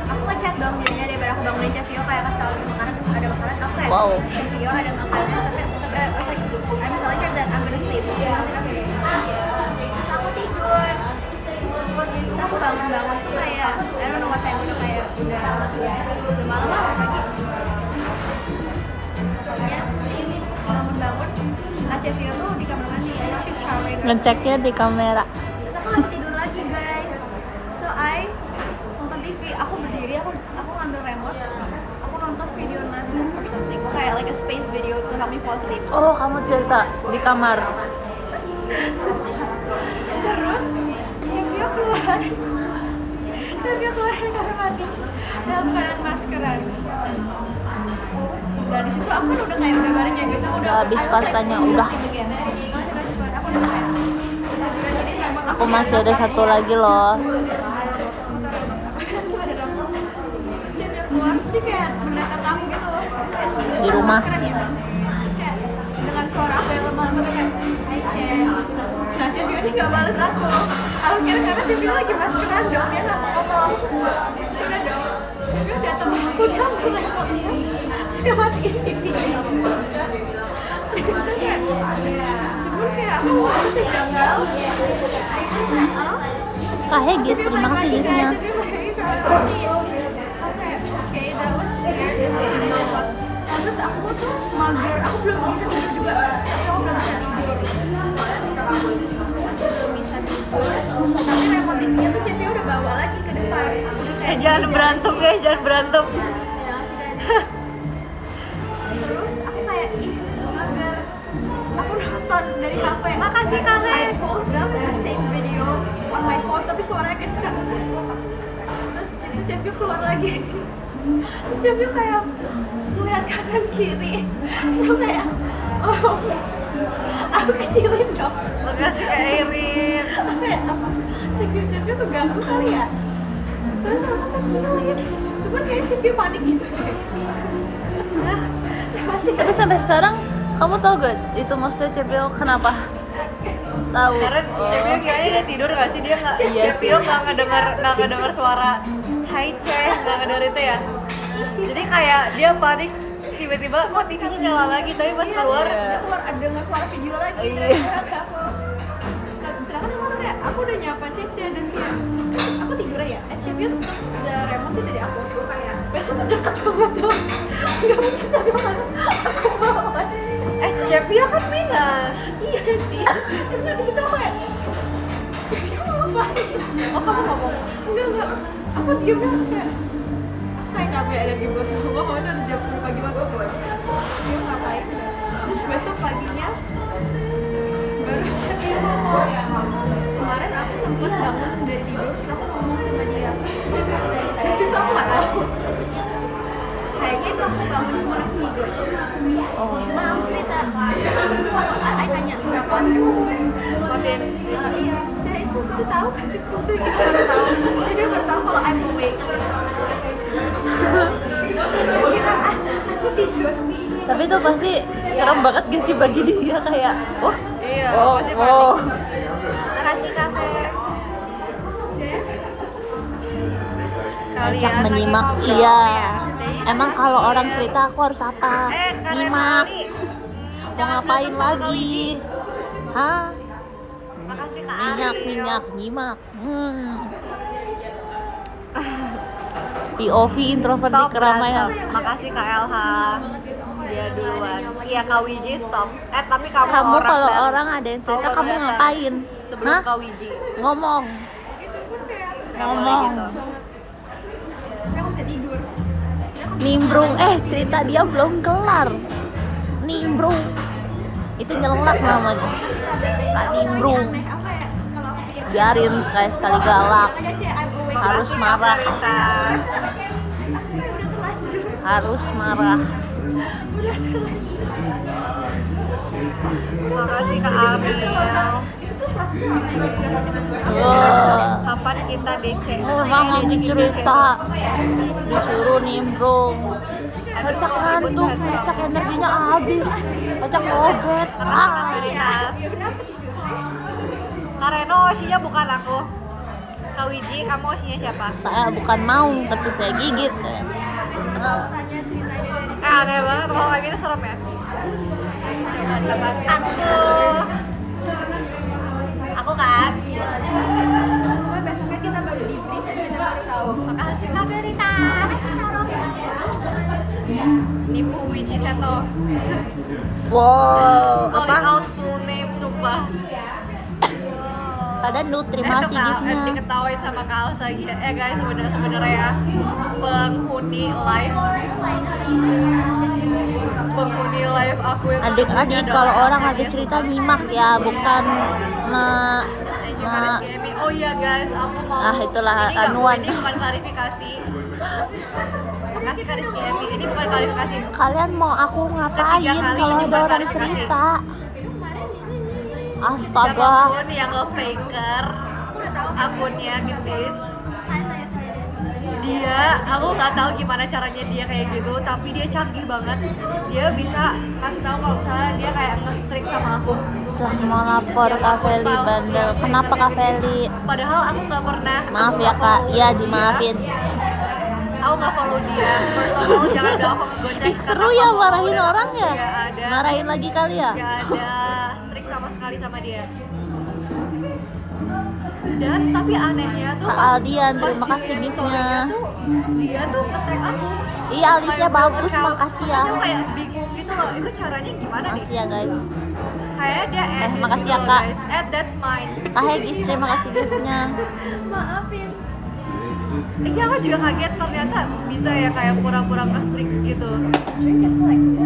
aku ngechat dong dirinya daripada aku bangunin Cepio kayak kasih tahu ada makanan aku kayak Wow. Cepio ada makanan tapi I was like I'm telling her that I'm gonna sleep. Terus aku tidur. Terus aku bangun tuh kayak I don't know what time udah kayak udah malam lah pagi. Pokoknya bangun Cepio tuh di kamar mandi ya, she's showering. Ngeceknya di kamera. Terus aku masih tidur lagi guys. So I nonton TV, aku berdiri, aku ngambil remote, aku nonton video NASA or something, kayak like a space video to help me fall asleep. Oh, kamu cerita di kamar. mandi dalam keadaan maskeran. Dan di situ aku kan udah kayak udah bareng ya guys, aku udah Habis pastanya udah. Aku udah kayak jadi rambut Aku masih ada satu lagi loh. terus dia keluar terus dia kayak mendekat aku gitu Di rumah. Keren ya? Kayak dengan suara aku yang lemah lembut kayak hai Cen. Nah Cevio ini gak balas aku. Aku kira karena Cevio lagi maskeran dong, dia gak mau ngomong. Udah dong, Cevio datang aku dia aku nengok dia. Dia matiin TV-nya. Cuman kayak aku masih janggal. Kak Hegis, terima kasih giftnya. Terus aku tuh mager, aku belum bisa tidur juga. Aku belum bisa tidur. Belum bisa tidur. Tapi remote TV-nya tuh Cepi udah bawa lagi ke depan. Udah kayak Jangan berantem guys, jangan berantem. Terus aku kayak ih mager. Aku nonton dari HP. Makasih, Kak Le. I pulled down the same video on my phone tapi suaranya kencang. Terus situ Cepi keluar lagi. Terus Cepi kayak ngeliat kanan kiri. Terus kayak oh aku kecilin dong. Makasih Kak Irin. Aku kayak apa? Cepi tuh ganggu kali ya. Terus aku kecilin. Cuman kayak Cepi panik gitu. Masih Tapi sampai sekarang kamu tahu gak itu maksudnya Cepio kenapa? Tahu. Karena Cepio kiranya dia tidur nggak sih, dia nggak. Iya Cepio sih. nggak ngedengar suara Hai Ceh, nggak ngedengar itu ya. Jadi kayak dia panik, tiba-tiba kok TV-nya nyala lagi, tapi pas keluar dia keluar ada dengar suara video lagi. Iya. Kayak aku. Nah, sedangkan aku tuh kayak aku udah nyapa Cece dan kayak aku tidur ya. Cepio udah remote tuh dari aku kayak besok tuh deket banget tuh. Gak mungkin sampai mana aku bawa. Cepio kan minus. Iya sih. Terus di situ aku kayak apa? Oh kamu ngomong? Enggak. Aku diamnya kayak ngapain ada di bos aku ngomong itu ada jam 10 pagi banget buat dia ngapain? Terus besok paginya baru dia ngomong kemarin aku sempat bangun dari tidur terus aku ngomong sama dia. Terus itu aku nggak tahu. Kayaknya itu aku bangun cuma aku tidur. Cuma aku cerita. Aku tanya berapa? Matiin. Iya, Cah itu kasih tahu kasih foto gitu baru tahu. Jadi dia baru tahu kalau I'm awake. Kira aku tidur. Tapi itu pasti serem banget gak sih bagi dia kayak oh Iya, oh pasti oh. panik. Makasih Kafe. Ajak menyimak, iya. Emang kalau orang cerita aku harus apa? Nyimak. Mau ngapain lagi? Hah? Makasih Kak Ari. Minyak, nyimak. POV introvert di Stop keramaian. berantem. Makasih Kak LH. Dia duluan. Iya Kak Wiji stop. Tapi kamu Kamu orang kalau dan- orang ada yang cerita kamu kamu datang ngapain? Sebelum Hah? Kak Wiji. Ngomong. Gak boleh Ngomong. gitu. Tapi aku bisa tidur. Nimbrung, cerita dia belum kelar. Nimbrung. Itu nyelengak namanya. Kak Nimbrung. Aneh apa ya? Kalau aku pikir Biarin sekali-sekali galak. aja Cah I'm awake. Harus Makasih, Kak marah. Veritas. Aku udah terlanjur. Harus marah. Makasih Kak Ariel. Itu tuh proses lama ya guys. Gak cepet-cepet. Wah. Kapan kita DC? Emang lagi cerita disuruh nimbrung. Kocak ngantuk, kocak energinya habis, kocak lobet. Kak Veritas. Kak Reno osinya bukan aku. Kak Wiji, kamu osinya siapa? Saya bukan mau, tapi saya gigit. Aneh banget kalau kayak gitu, serem ya. Teman-teman aku kan. Pokoknya besoknya kita baru di brief dan kita baru tahu. Makasih Kak Veritas. Nipu Wiji Seto. Wow, Calling apa? out full name sumpah. Kadang lu terima kasih giftnya. Diketawain sama Kak Alsa gitu. Guys, sebenarnya ya penghuni live aku yang Adik-adik kalau orang lagi cerita nyimak ya, bukan Oh Oh iya guys, aku mau. Itulah ini nggak- anuan. Ini bukan klarifikasi. Makasih Kak Rizky Evi. Ini bukan klarifikasi. Kalian mau aku ngapain Ketiga kali kalau ini ada orang klarifikasi. cerita? Astaga. Siapapun yang nge-faker akunnya Gendis, aku nggak tahu gimana caranya dia kayak gitu, tapi dia canggih banget. Dia bisa kasih tahu kalau misalnya dia kayak nge-streak sama aku. Cek mau lapor Kak Feli bandel. Kenapa Kak Feli? Padahal aku nggak pernah. Maaf ya Kak, iya dimaafin. Aku nggak follow dia. First of all, jangan bilang aku ngegocek. Ih, seru ya marahin orang ya? Gak ada. Marahin lagi kali ya? Gak ada streak sama sekali sama dia. Dan tapi anehnya tuh Kak Aldian, terima pas kasih di gift-nya. story-nya tuh, dia tuh nge-tag aku. Iya, alisnya Kayak bagus, workout. makasih ya. Aku kayak bingung gitu loh, itu caranya gimana nih? Makasih ya guys. Kayak dia edit makasih gitu ya, loh, Kak. guys. That's mine. Kak Hegis, terima kasih gift-nya. Maafin. Iya, aku juga kaget ternyata bisa ya kayak pura-pura nge-streak gitu.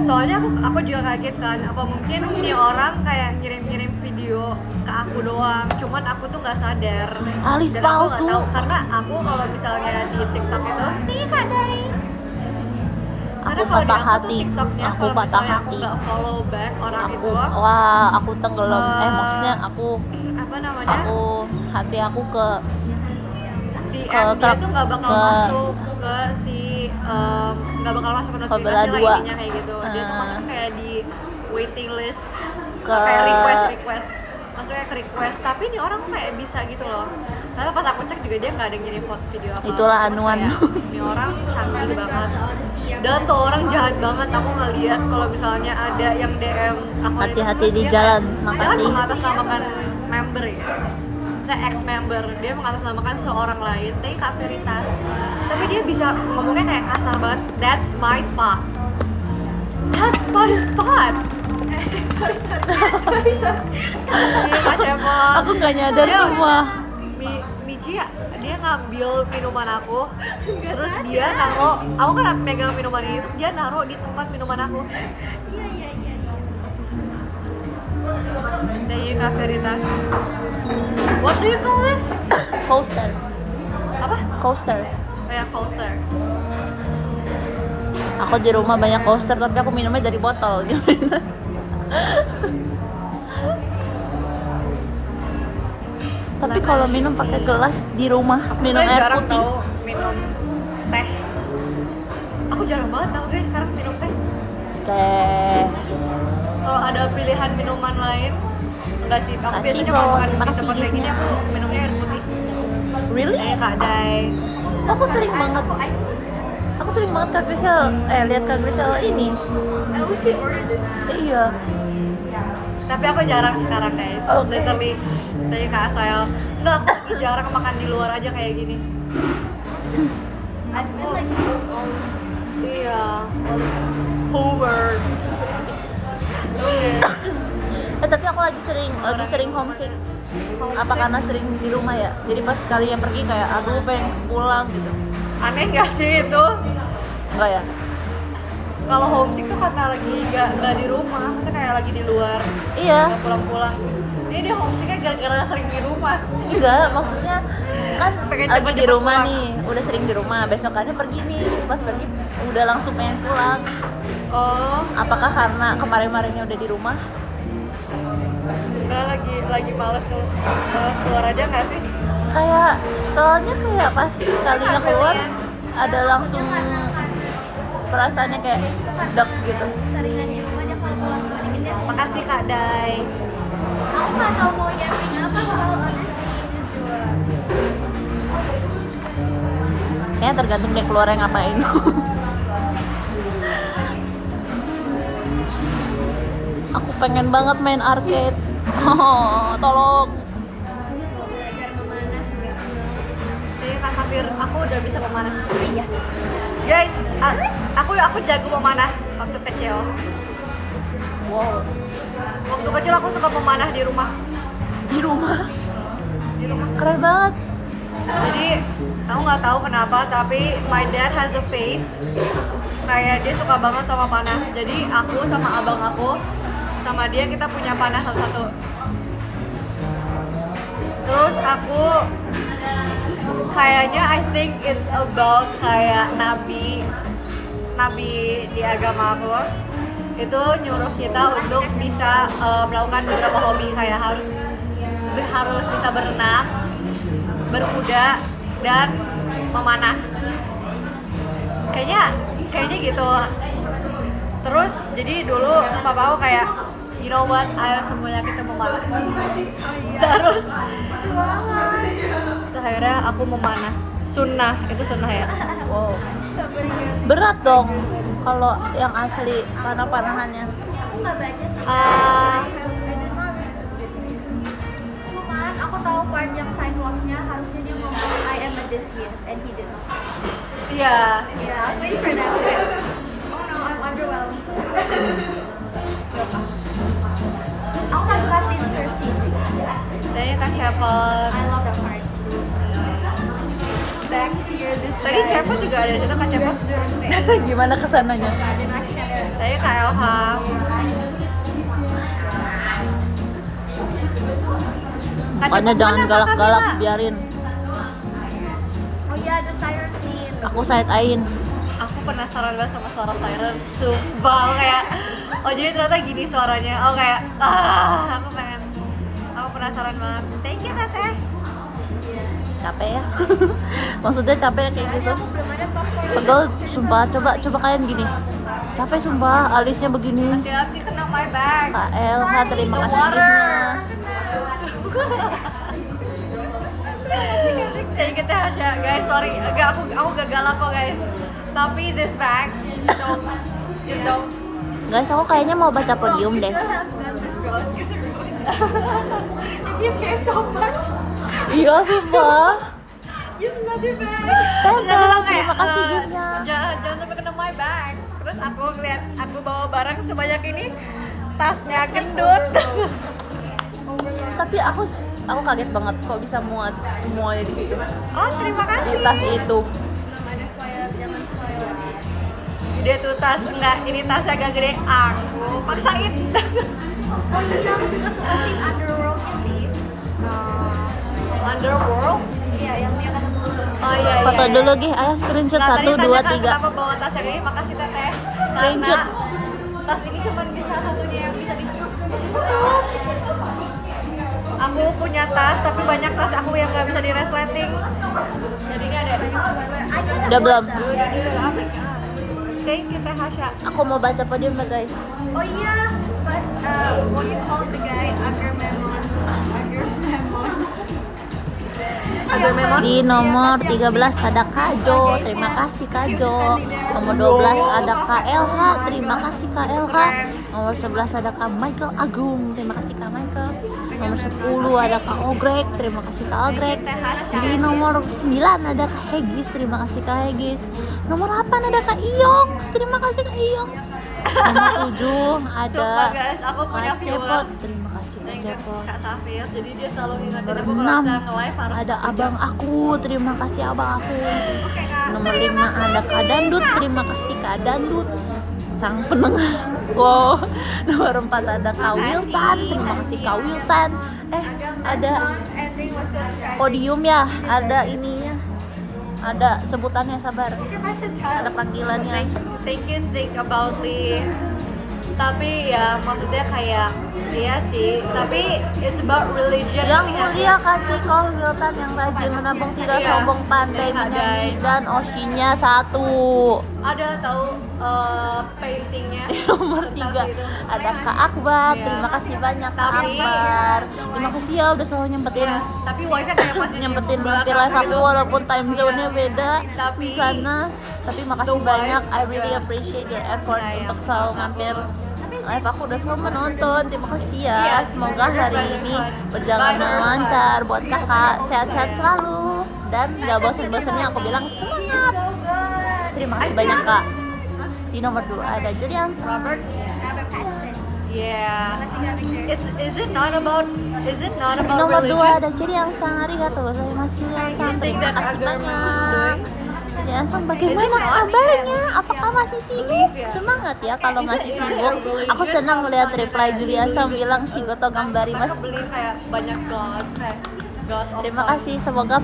Soalnya aku juga kaget kan, apa mungkin nih orang kayak ngirim-ngirim video ke aku doang, cuman aku tuh nggak sadar. Alis Dan aku nggak palsu. tahu, karena aku kalau misalnya di TikTok itu, nih Kak Dai. Karena Aku kalau di patah aku tuh hati. TikToknya Aku kalau patah misalnya hati. aku nggak follow back orang Aku, itu, wah, aku tenggelam. Maksudnya aku apa namanya? hati aku ke DM ke- dia tuh nggak bakal ke- masuk ke si nggak bakal masuk ke belah notifikasi lah dua. intinya kayak gitu. Dia tuh masuk kayak di waiting list, Ke- kayak request masuknya ke request, tapi ini orang kayak bisa gitu loh. Ternyata pas aku cek juga dia nggak ada ngirim foto video apa. Itulah anuan. Ini orang canggih banget. Dan tuh orang jahat banget. Aku ngeliat kalau misalnya ada yang DM aku Hati-hati di jalan, Dia makasih. kan mengatasnamakan member ya. Saya ex-member, dia mengatasnamakan seorang lain, tapi Kak Veritas. Tapi dia bisa ngomongnya kayak kasar banget. That's my spot. That's my spot. Sorry. Iya, Kak Cepot. aku nggak nyadar Dia- semua. Michi, dia ngambil minuman aku, terus dia naruh, aku kan megang minuman ini, terus dia naruh di tempat minuman aku. Iya. Dari Kak Veritas. What do you call this? Coaster, Apa? coaster. Kayak coaster. Aku di rumah banyak coaster tapi aku minumnya dari botol. Gimana? Tapi kalau minum pakai gelas di rumah, minum Aku air jarang putih. tahu minum teh. Aku jarang banget tahu guys sekarang minum teh. Teh. Kalau ada pilihan minuman lain, enggak sih. Aku Kasih, biasanya Bro. kalau makan Terima di kasih tempat kayak gini giftnya. aku minumnya air putih. Really? Kayak Kak Dai. Aku sering banget. Aku sering banget Kak Grisel, lihat Kak Grisel ini. Iya. Tapi aku jarang sekarang guys. Oke. Literally dari Kak Asael. Enggak, aku lagi jarang makan di luar aja kayak gini. I feel like Iya. Homer. Tapi aku lagi sering homesick. Apa karena sering di rumah ya? Jadi pas sekali yang pergi kayak aduh pengen pulang gitu. Aneh nggak sih itu? Enggak ya? Kalau homesick tuh karena lagi nggak di rumah, maksudnya kayak lagi di luar, Iya. nggak pulang-pulang. Ini dia homesicknya gara-gara sering di rumah. Enggak, maksudnya kan Pengen lagi di cepet-cepet rumah pulang. nih, udah sering di rumah, besokannya pergi nih, pas pergi udah langsung pengen pulang. Oh, Apakah karena kemarin-kemarinnya udah di rumah? udah lagi males keluar aja nggak sih? Kayak soalnya kayak pas kalinya keluar ada langsung perasaannya kayak deg gitu. seringan di rumah aja kalau pulang dikit ya. Makasih Kak Dai. Aku nggak tahu mau nyiapin apa kalau honestly jujur. Kayaknya tergantung dia keluarnya ngapain. Aku pengen banget main arcade. Oh, tolong. Belajar memanah juga. Jadi Kak Safir, aku udah bisa memanah. Iya. Guys, aku jago memanah waktu kecil. Wow. Waktu kecil aku suka memanah di rumah. Di rumah. Di rumah. Keren banget. Jadi aku nggak tahu kenapa, tapi my dad has a face kayak dia suka banget sama panah. Jadi aku sama abang aku sama dia kita punya panah satu-satu. Terus aku kayaknya I think it's about kayak nabi di agama aku itu nyuruh kita untuk bisa melakukan beberapa hobi kayak harus bisa berenang, berkuda, dan memanah. Kayaknya gitu. Terus jadi dulu papa aku kayak, you know what, ayo semuanya kita memanah. Terus akhirnya aku memanah. Sunnah, itu sunnah ya. Wow. Berat dong kalau yang asli panah-panahannya. Aku nggak baca sih. Cuman aku tahu part yang Cyclops-nya harusnya dia ngomong I am Odysseus and he did not. Iya. Yeah, I was waiting for that. Oh no, I'm underwhelmed. Aku nggak suka scene Cersei sih. Tadi kan Chapel. I love that part. Back to your this. Tadi Chapel juga ada itu kan Chapel. Gimana kesananya? Ada masih ada. Saya KLH. Pokoknya jangan galak-galak, biarin. Oh iya, ada siren scene. Aku side ain. Aku penasaran banget sama suara siren. Sumpah kayak, oh jadi ternyata gini suaranya. Oh kayak, aku penasaran banget. Thank you Teteh. Capek ya. Maksudnya capek kayak gitu. Aku belum ada popcorn. Pegel sumpah, coba kalian gini. Capek sumpah, alisnya begini. Hati-hati kena my bag. KLH, terima The kasih water. giftnya. Jadi kita Hasya, guys, sorry, aku gak galak kok guys. Tapi this bag, you don't. Guys, aku kayaknya mau baca podium deh. If you care so much, Iya sumpah. use another bag. Teteh, terima kasih giftnya. Jangan sampai kena my bag. Terus aku lihat aku bawa barang sebanyak ini, tasnya gendut. Tapi aku kaget banget kok bisa muat semuanya di situ. Oh terima Di kasih. tas itu. Dia tuh tas enggak, ini tasnya agak gede. Aku paksain. Oh iya, aku juga suka scene Underworld sih. Underworld. Iya, yang dia ketemu. Oh iya. Foto iya. dulu Gih, ayo screenshot Nah, 1, 2, tadi tanyakan 3. kenapa bawa tas yang ini? Makasih Teteh. Screenshot. Karena tas ini cuma bisa satunya yang bisa di. Aku punya tas, tapi banyak tas aku yang nggak bisa di resleting. Jadinya ada. Udah belum? Udah. Thank you Teh Hasya. Aku mau baca podium ya guys. Oh iya, pas what you call the guy Agamemnon. Di nomor 13 ada Kajo, terima kasih Kajo. Nomor 12 ada KLH, terima kasih KLH. Nomor 11 ada Kak Michael Agung, terima kasih Kak Michael. Nomor 10 ada Kak Ogrek, terima kasih Kak Ogrek. Di nomor 9 ada Kak Hegis, terima kasih Kak Hegis. Nomor 8 ada Kak Iyongs, terima kasih Kak Iyongs. Nomor 7 ada Sumpah guys, aku punya Kak Cepot, viewers. terima kasih Kak Cepot. Kak Safir, jadi dia selalu ngingetin aku kalau Enam saya nge-live harus ada abang aku, terima kasih abang aku. Oke Kak. Nomor 5 ada Kak Dandut, terima kasih Kak Dandut, sang penengah. Wow. Nomor 4 ada Kak Wiltan, terima kasih Kak Wiltan. Ada Ending was so tragic. podium ya, ada ininya, ada sebutannya, sabar, ada panggilannya. Think about Lee. Tapi ya maksudnya kayak iya sih, tapi it's about religion. Yang Yes. mulia Kak Ciko Wiltan yang rajin menabung, tidak Iya. sombong, pandai Iya, menyanyi, guys. dan Oshinya 1. Ada tahu paintingnya. Di nomor 3 ada Kak Akbar, Iya. terima kasih banyak Kak Tapi- Akbar. Terima kasih ya udah selalu nyempetin Ya, tapi wifi kayak masih nyempetin di mampir belakang live aku gitu. walaupun time zone-nya beda Tapi- di sana. Tapi makasih The banyak, wife I really juga. appreciate your effort Nah, untuk ya. selalu mampir live aku, udah selalu menonton. Terima kasih ya. Iya, Semoga hari bener, ini bener. berjalan Bener, dengan lancar buat kakak, sehat-sehat selalu dan gak bosan-bosannya aku bilang semangat. Terima kasih banyak Kak. Di nomor 2 ada Julian Robert. Robert Pattinson. Yeah. Masih gak picture. Is it not about Di nomor 2 religion? ada Julian Sang, arigato gozaimasu Julian Sang, think terima that kasih Agamemnon banyak. Julian Sang, bagaimana Is it not? kabarnya? Apakah masih sibuk? Believe ya. Semangat ya kalau Is it- masih is it sibuk. religion? Aku senang ngeliat reply Julian Sang bilang Shigoto gambari mas. Beli kayak banyak gods kayak Terima kasih, semoga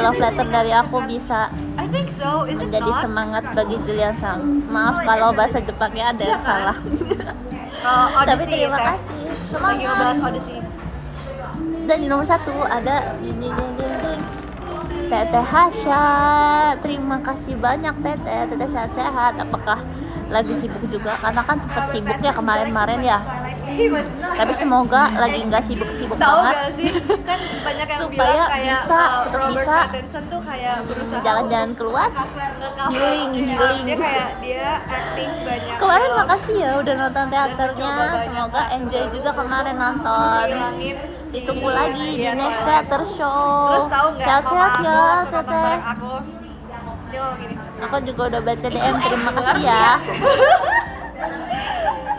love letter dari aku bisa I think so. Is it menjadi not? semangat bagi Julian Sang. Maaf kalau bahasa Jepangnya ada yang salah. Tapi Odyssey, terima Teh. kasih. Lagi ngebahas Semangat. Odyssey. Dan di nomor 1 ada ding ding ding ding ding. Teteh Hasya, terima kasih banyak Teteh. Teteh sehat-sehat. Apakah lagi sibuk juga? Karena kan sempat sibuk ya kemarin-kemarin ya. He was not. Tapi semoga lagi nggak sibuk-sibuk Tahu banget. gak sih? Kan banyak yang Supaya bilang kayak bisa, tetap Robert bisa Pattinson tuh kayak berusaha Jalan-jalan untuk keluar, nge-cover. healing. Dia kayak dia acting banyak. Kemarin film. makasih ya udah nonton teaternya. mencoba banyak Semoga hal. enjoy juga kemarin nonton. Ngilangin Ditunggu si- lagi di iya, next Twilight. theater show. Terus tahu nggak? Sehat-sehat mama ya, aku waktu nonton Teteh. bareng aku. Dia ngomong gini. Aku juga udah baca DM, terima kasih ya.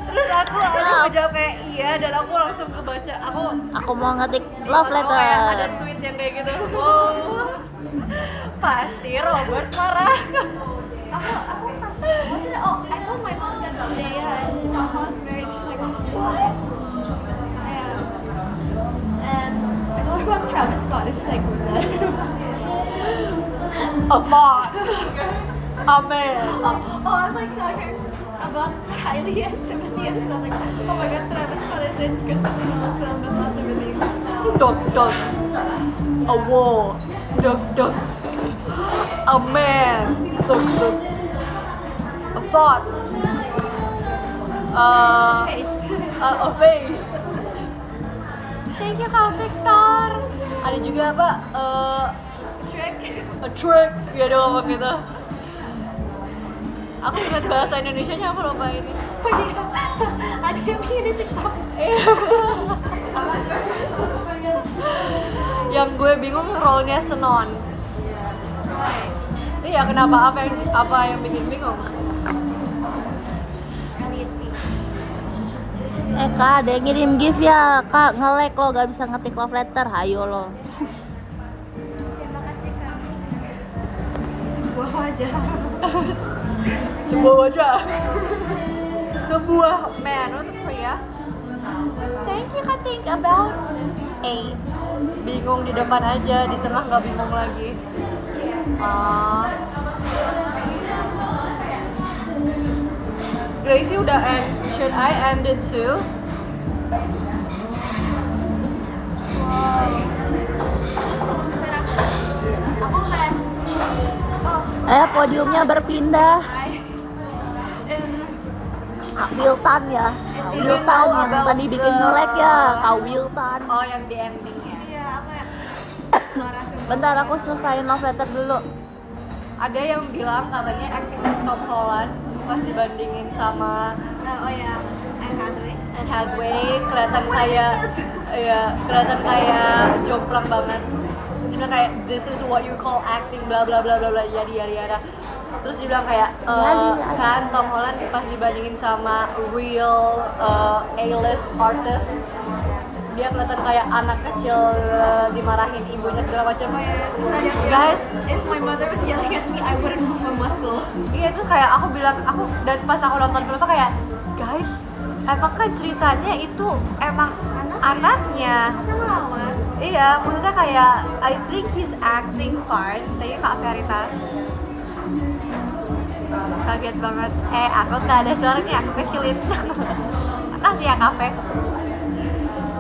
Terus aku ngejawab kayak iya dan aku langsung kebaca. Aku mau ngetik love kayak ada letter. tweet yang kayak gitu. Wow. Pasti Robert marah. Aku I told my mom that Zendaya and Tom Holland's marriage. She's like, what? Yeah. And what about Travis Scott? It's just like, who's that? A thought. Amen. Oh, I was like telling her about Kylie and Timothy and stuff like, oh my god, Travis Scott is in Kristen Nolan's film, but not Timothy. Dog. A wall. Dog. A man. Dog. A thought. A face. Thank you Kak Victor. Ada juga apa? A trick. Ya dia ngomong gitu. Aku ingat bahasa Indonesianya apa lupa ini. Oh iya, ada yang ini TikTok. Yang gue bingung role-nya Senon. Iya, kenapa apa yang bikin bingung? Kak, ada yang ngirim gift ya. Kak, nge-like lo, gak bisa ngetik love letter. Hayo lo. Terima kasih Kak. Sebuah wajah. Sebuah wajah. Sebuah man, untuk pria. Thank you Kak, think about Bingung di depan aja, di tengah nggak bingung lagi. Gracie udah end. Should I end it too? Aku les. podiumnya berpindah. Kak Wiltan ya. Kak Wiltan yang tadi bikin nge-like ya. Kak Wiltan. Oh, yang di endingnya. Iya, apa ya? Bentar, aku selesaiin love letter dulu. Ada yang bilang katanya acting Tom Holland pas dibandingin sama Oh ya, Anne Hathaway. Anne Hathaway kelihatan kayak jomplang banget. Dia kayak this is what you call acting bla bla bla bla bla yada. Terus dia bilang kayak kan Tom Holland pas dibandingin sama real A-list artist dia kelihatan kayak anak kecil dimarahin ibunya segala macam. Terus ada yang Guys, if my mother was yelling at me, I wouldn't move a muscle. iya itu kayak aku bilang dan pas aku nonton film itu kayak guys, apakah ceritanya itu emang anaknya? Masa ngelawan? Iya, maksudnya kayak I think he's acting fine. Tadi Kak Veritas kaget banget. Aku nggak ada suaranya, aku kecilin. Makasih ya Kafe.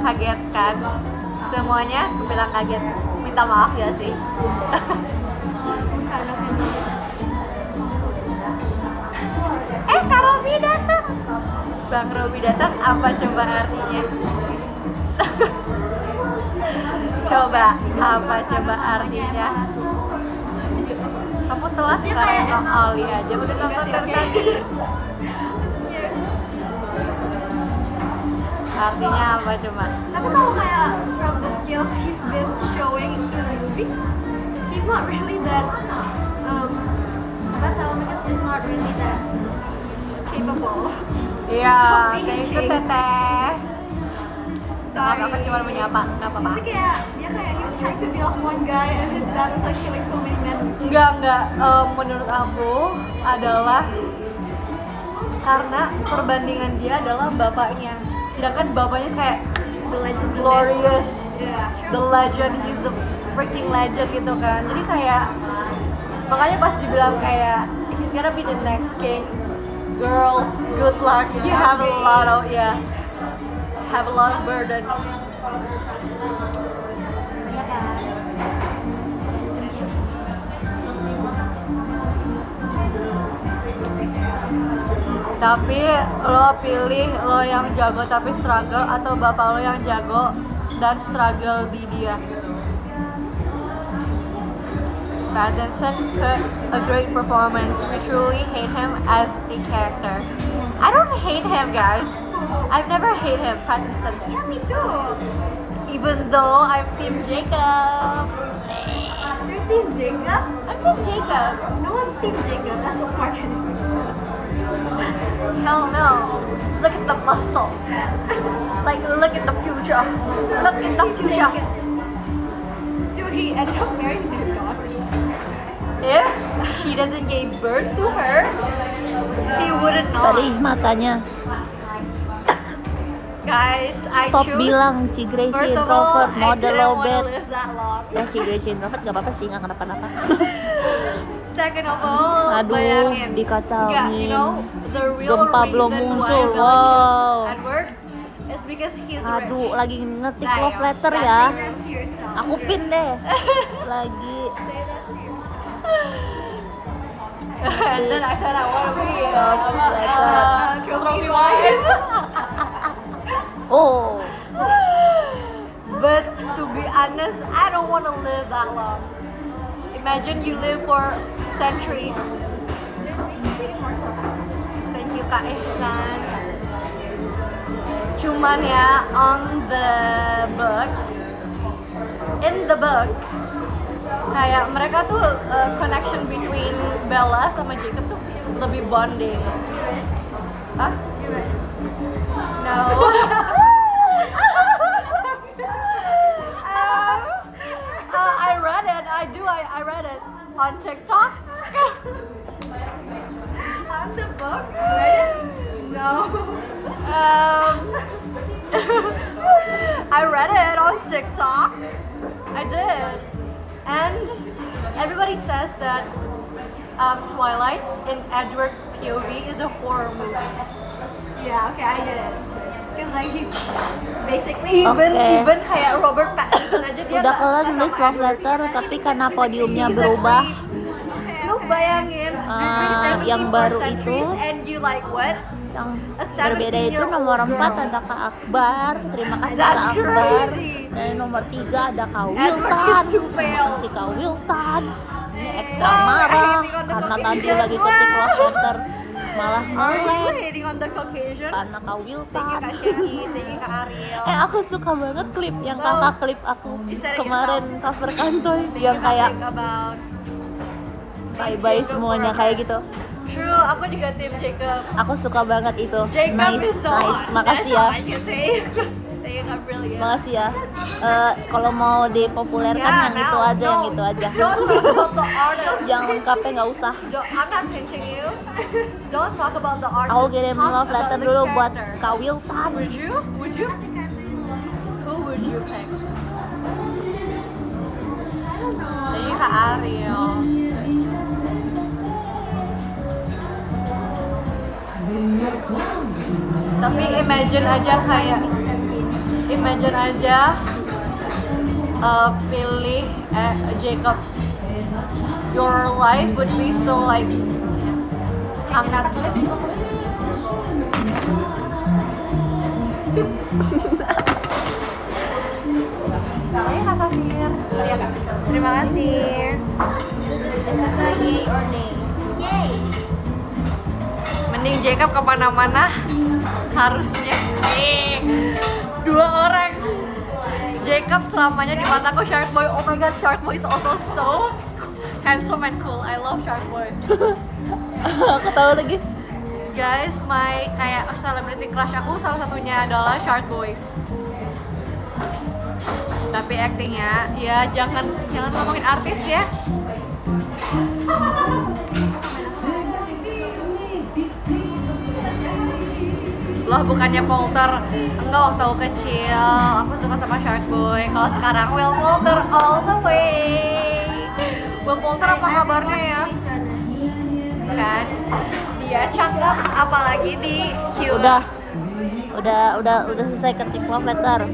Kaget kan? Semuanya aku bilang kaget. Minta maaf ya sih. Kak Robi datang. Bang Robi datang, apa coba artinya? Coba, apa coba artinya? Kamu telat karena Bang Ali aja udah nonton dari tadi. Artinya apa coba? Tapi kalau kayak from the skills he's been showing in the movie, he's not really that because he's not really that capable. Iya, thank you Teteh. Maaf, aku cuma menyapa, nggak apa-apa. Pasti kayak dia kayak he was trying to be off one guy and his dad was like killing so many men. Enggak. Menurut aku adalah karena perbandingan dia adalah bapaknya. Sedangkan bapaknya kayak The legend of glorious the legend, he's the freaking legend gitu kan. Jadi kayak makanya pas dibilang kayak he's gonna be the next king, girl, good luck. You have a lot of have a lot of burden. Iya kan? Tapi lo pilih lo yang jago tapi struggle atau bapak lo yang jago dan struggle di dia. Pattinson put a great performance. We truly hate him as a character. I don't hate him, guys. I've never hate him, Pattinson. Yeah, me too. Even though I'm Team Jacob. You're Team Jacob? I'm Team Jacob. No one's Team Jacob. That's just marketing. Hell no. Look at the muscle. Like, look at the future. Look at the future. Dude, he ended up marrying their daughter. If she doesn't give birth to her, he wouldn't know. Perih matanya. Guys, I Stop choose. bilang Ci Gracie First of all, introvert, I model didn't want to lobet. live that long. Ya Ci Gracie introvert gak apa-apa sih, gak kenapa-napa. Second of all, Aduh, bayangin. dikacauin. Enggak, you know, the real Gempa belum reason muncul, why Bella wow. choose Edward is because he's Aduh, rich. lagi ngetik Nah, love letter Say ya. that to yourself. Aku pin deh. Lagi Say that to yourself. And then I said I want to be Love letter. trophy wife. Oh, But to be honest, I don't want to live that long. Imagine you live for centuries. Thank you Kak Ihsan. Cuman ya, on the book, in the book, kayak mereka tuh connection between Bella sama Jacob tuh lebih bonding. Hah? No. I read it. I read it on TikTok. On the book? Right? No. I read it on TikTok. I did, and everybody says that Twilight in Edward POV is a horror movie. Yeah, okay, I get it. Because like he's basically Oke. Even kayak Robert Pattinson aja dia udah nggak kelar suka nulis sama love Edward. letter, tapi karena podiumnya He's a berubah, creep. Lu bayangin yang 17 baru centuries itu- and you like what? yang A berbeda itu 17-year-old nomor 4 girl. ada Kak Akbar, terima kasih That's Kak Akbar. crazy. Dan nomor 3 ada Kak Edward Wiltan, is too terima pale. kasih Kak Wiltan. Ini ekstra Wow, marah hating on the karena tadi Caucasian. lagi ketik love letter malah Are you nge-lag hating on the Caucasian? karena Kak Thank you Wiltan. Kak Shani, thank you Kak Ariel. Aku suka banget klip yang Oh. kakak klip aku You said it kemarin yourself. cover kantoy Thank yang you, kayak Kak, about bye-bye semuanya kayak gitu. True, aku juga tim Jacob. Aku suka banget itu. Jacob Nice, is so nice. Makasih That's ya. all I can say. Thank you Kak Brilliant. Makasih ya. Kalau mau dipopulerkan Yeah, yang itu now, aja, no. yang itu aja. Don't talk about the artist. Yang lengkapnya nggak usah. I'm not pinching you. Don't talk about the artist. Aku kirim Talk love about letter the dulu buat character. Kak Wiltan. Would you? Would you? Who would you pick? Thank you Kak Ariel. Tapi imagine aja kayak pilih Jacob. Your life would be so like hangat. Ayo Kak Safir. Terima kasih. Yay or nay? Yay. Mending Jacob kemana-mana harusnya. Dua orang. Jacob selamanya di mataku Shark Boy. Oh my god, Shark Boy is also so handsome and cool. I love Shark Boy. Aku tahu lagi. Guys, my kayak celebrity crush aku salah satunya adalah Shark Boy. Tapi actingnya, ya jangan ngomongin artis ya. Loh bukannya Polter. Enggak, waktu aku kecil aku suka sama Shark Boy. Kalau sekarang Will Polter all the way. Will Polter apa kabarnya ya? Kan dia cakep apalagi di cute. Udah selesai ketik love letter.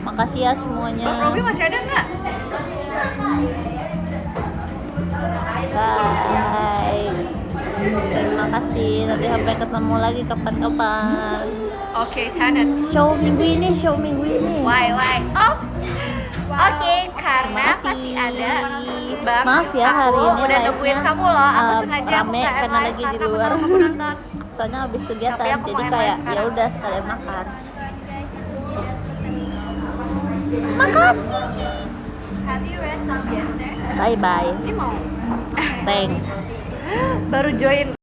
Makasih ya semuanya. Bang Robi masih ada nggak? Bye. Terima kasih. Nanti sampai ketemu lagi kapan-kapan. Oke, Tanet. Show minggu ini. Why? Oh. Oke, karena Terima kasih. masih ada Bang. Maaf ya, hari Aku ini udah live-nya, nungguin kamu loh. Aku sengaja aku rame nggak karena live lagi di karena luar. aku mau nonton. Soalnya habis Tapi kegiatan, aku jadi mau kayak live ya sekarang. udah sekalian makan. Makasih. Have you read Some Yesterday? Bye bye. Ini mau Thanks. baru join.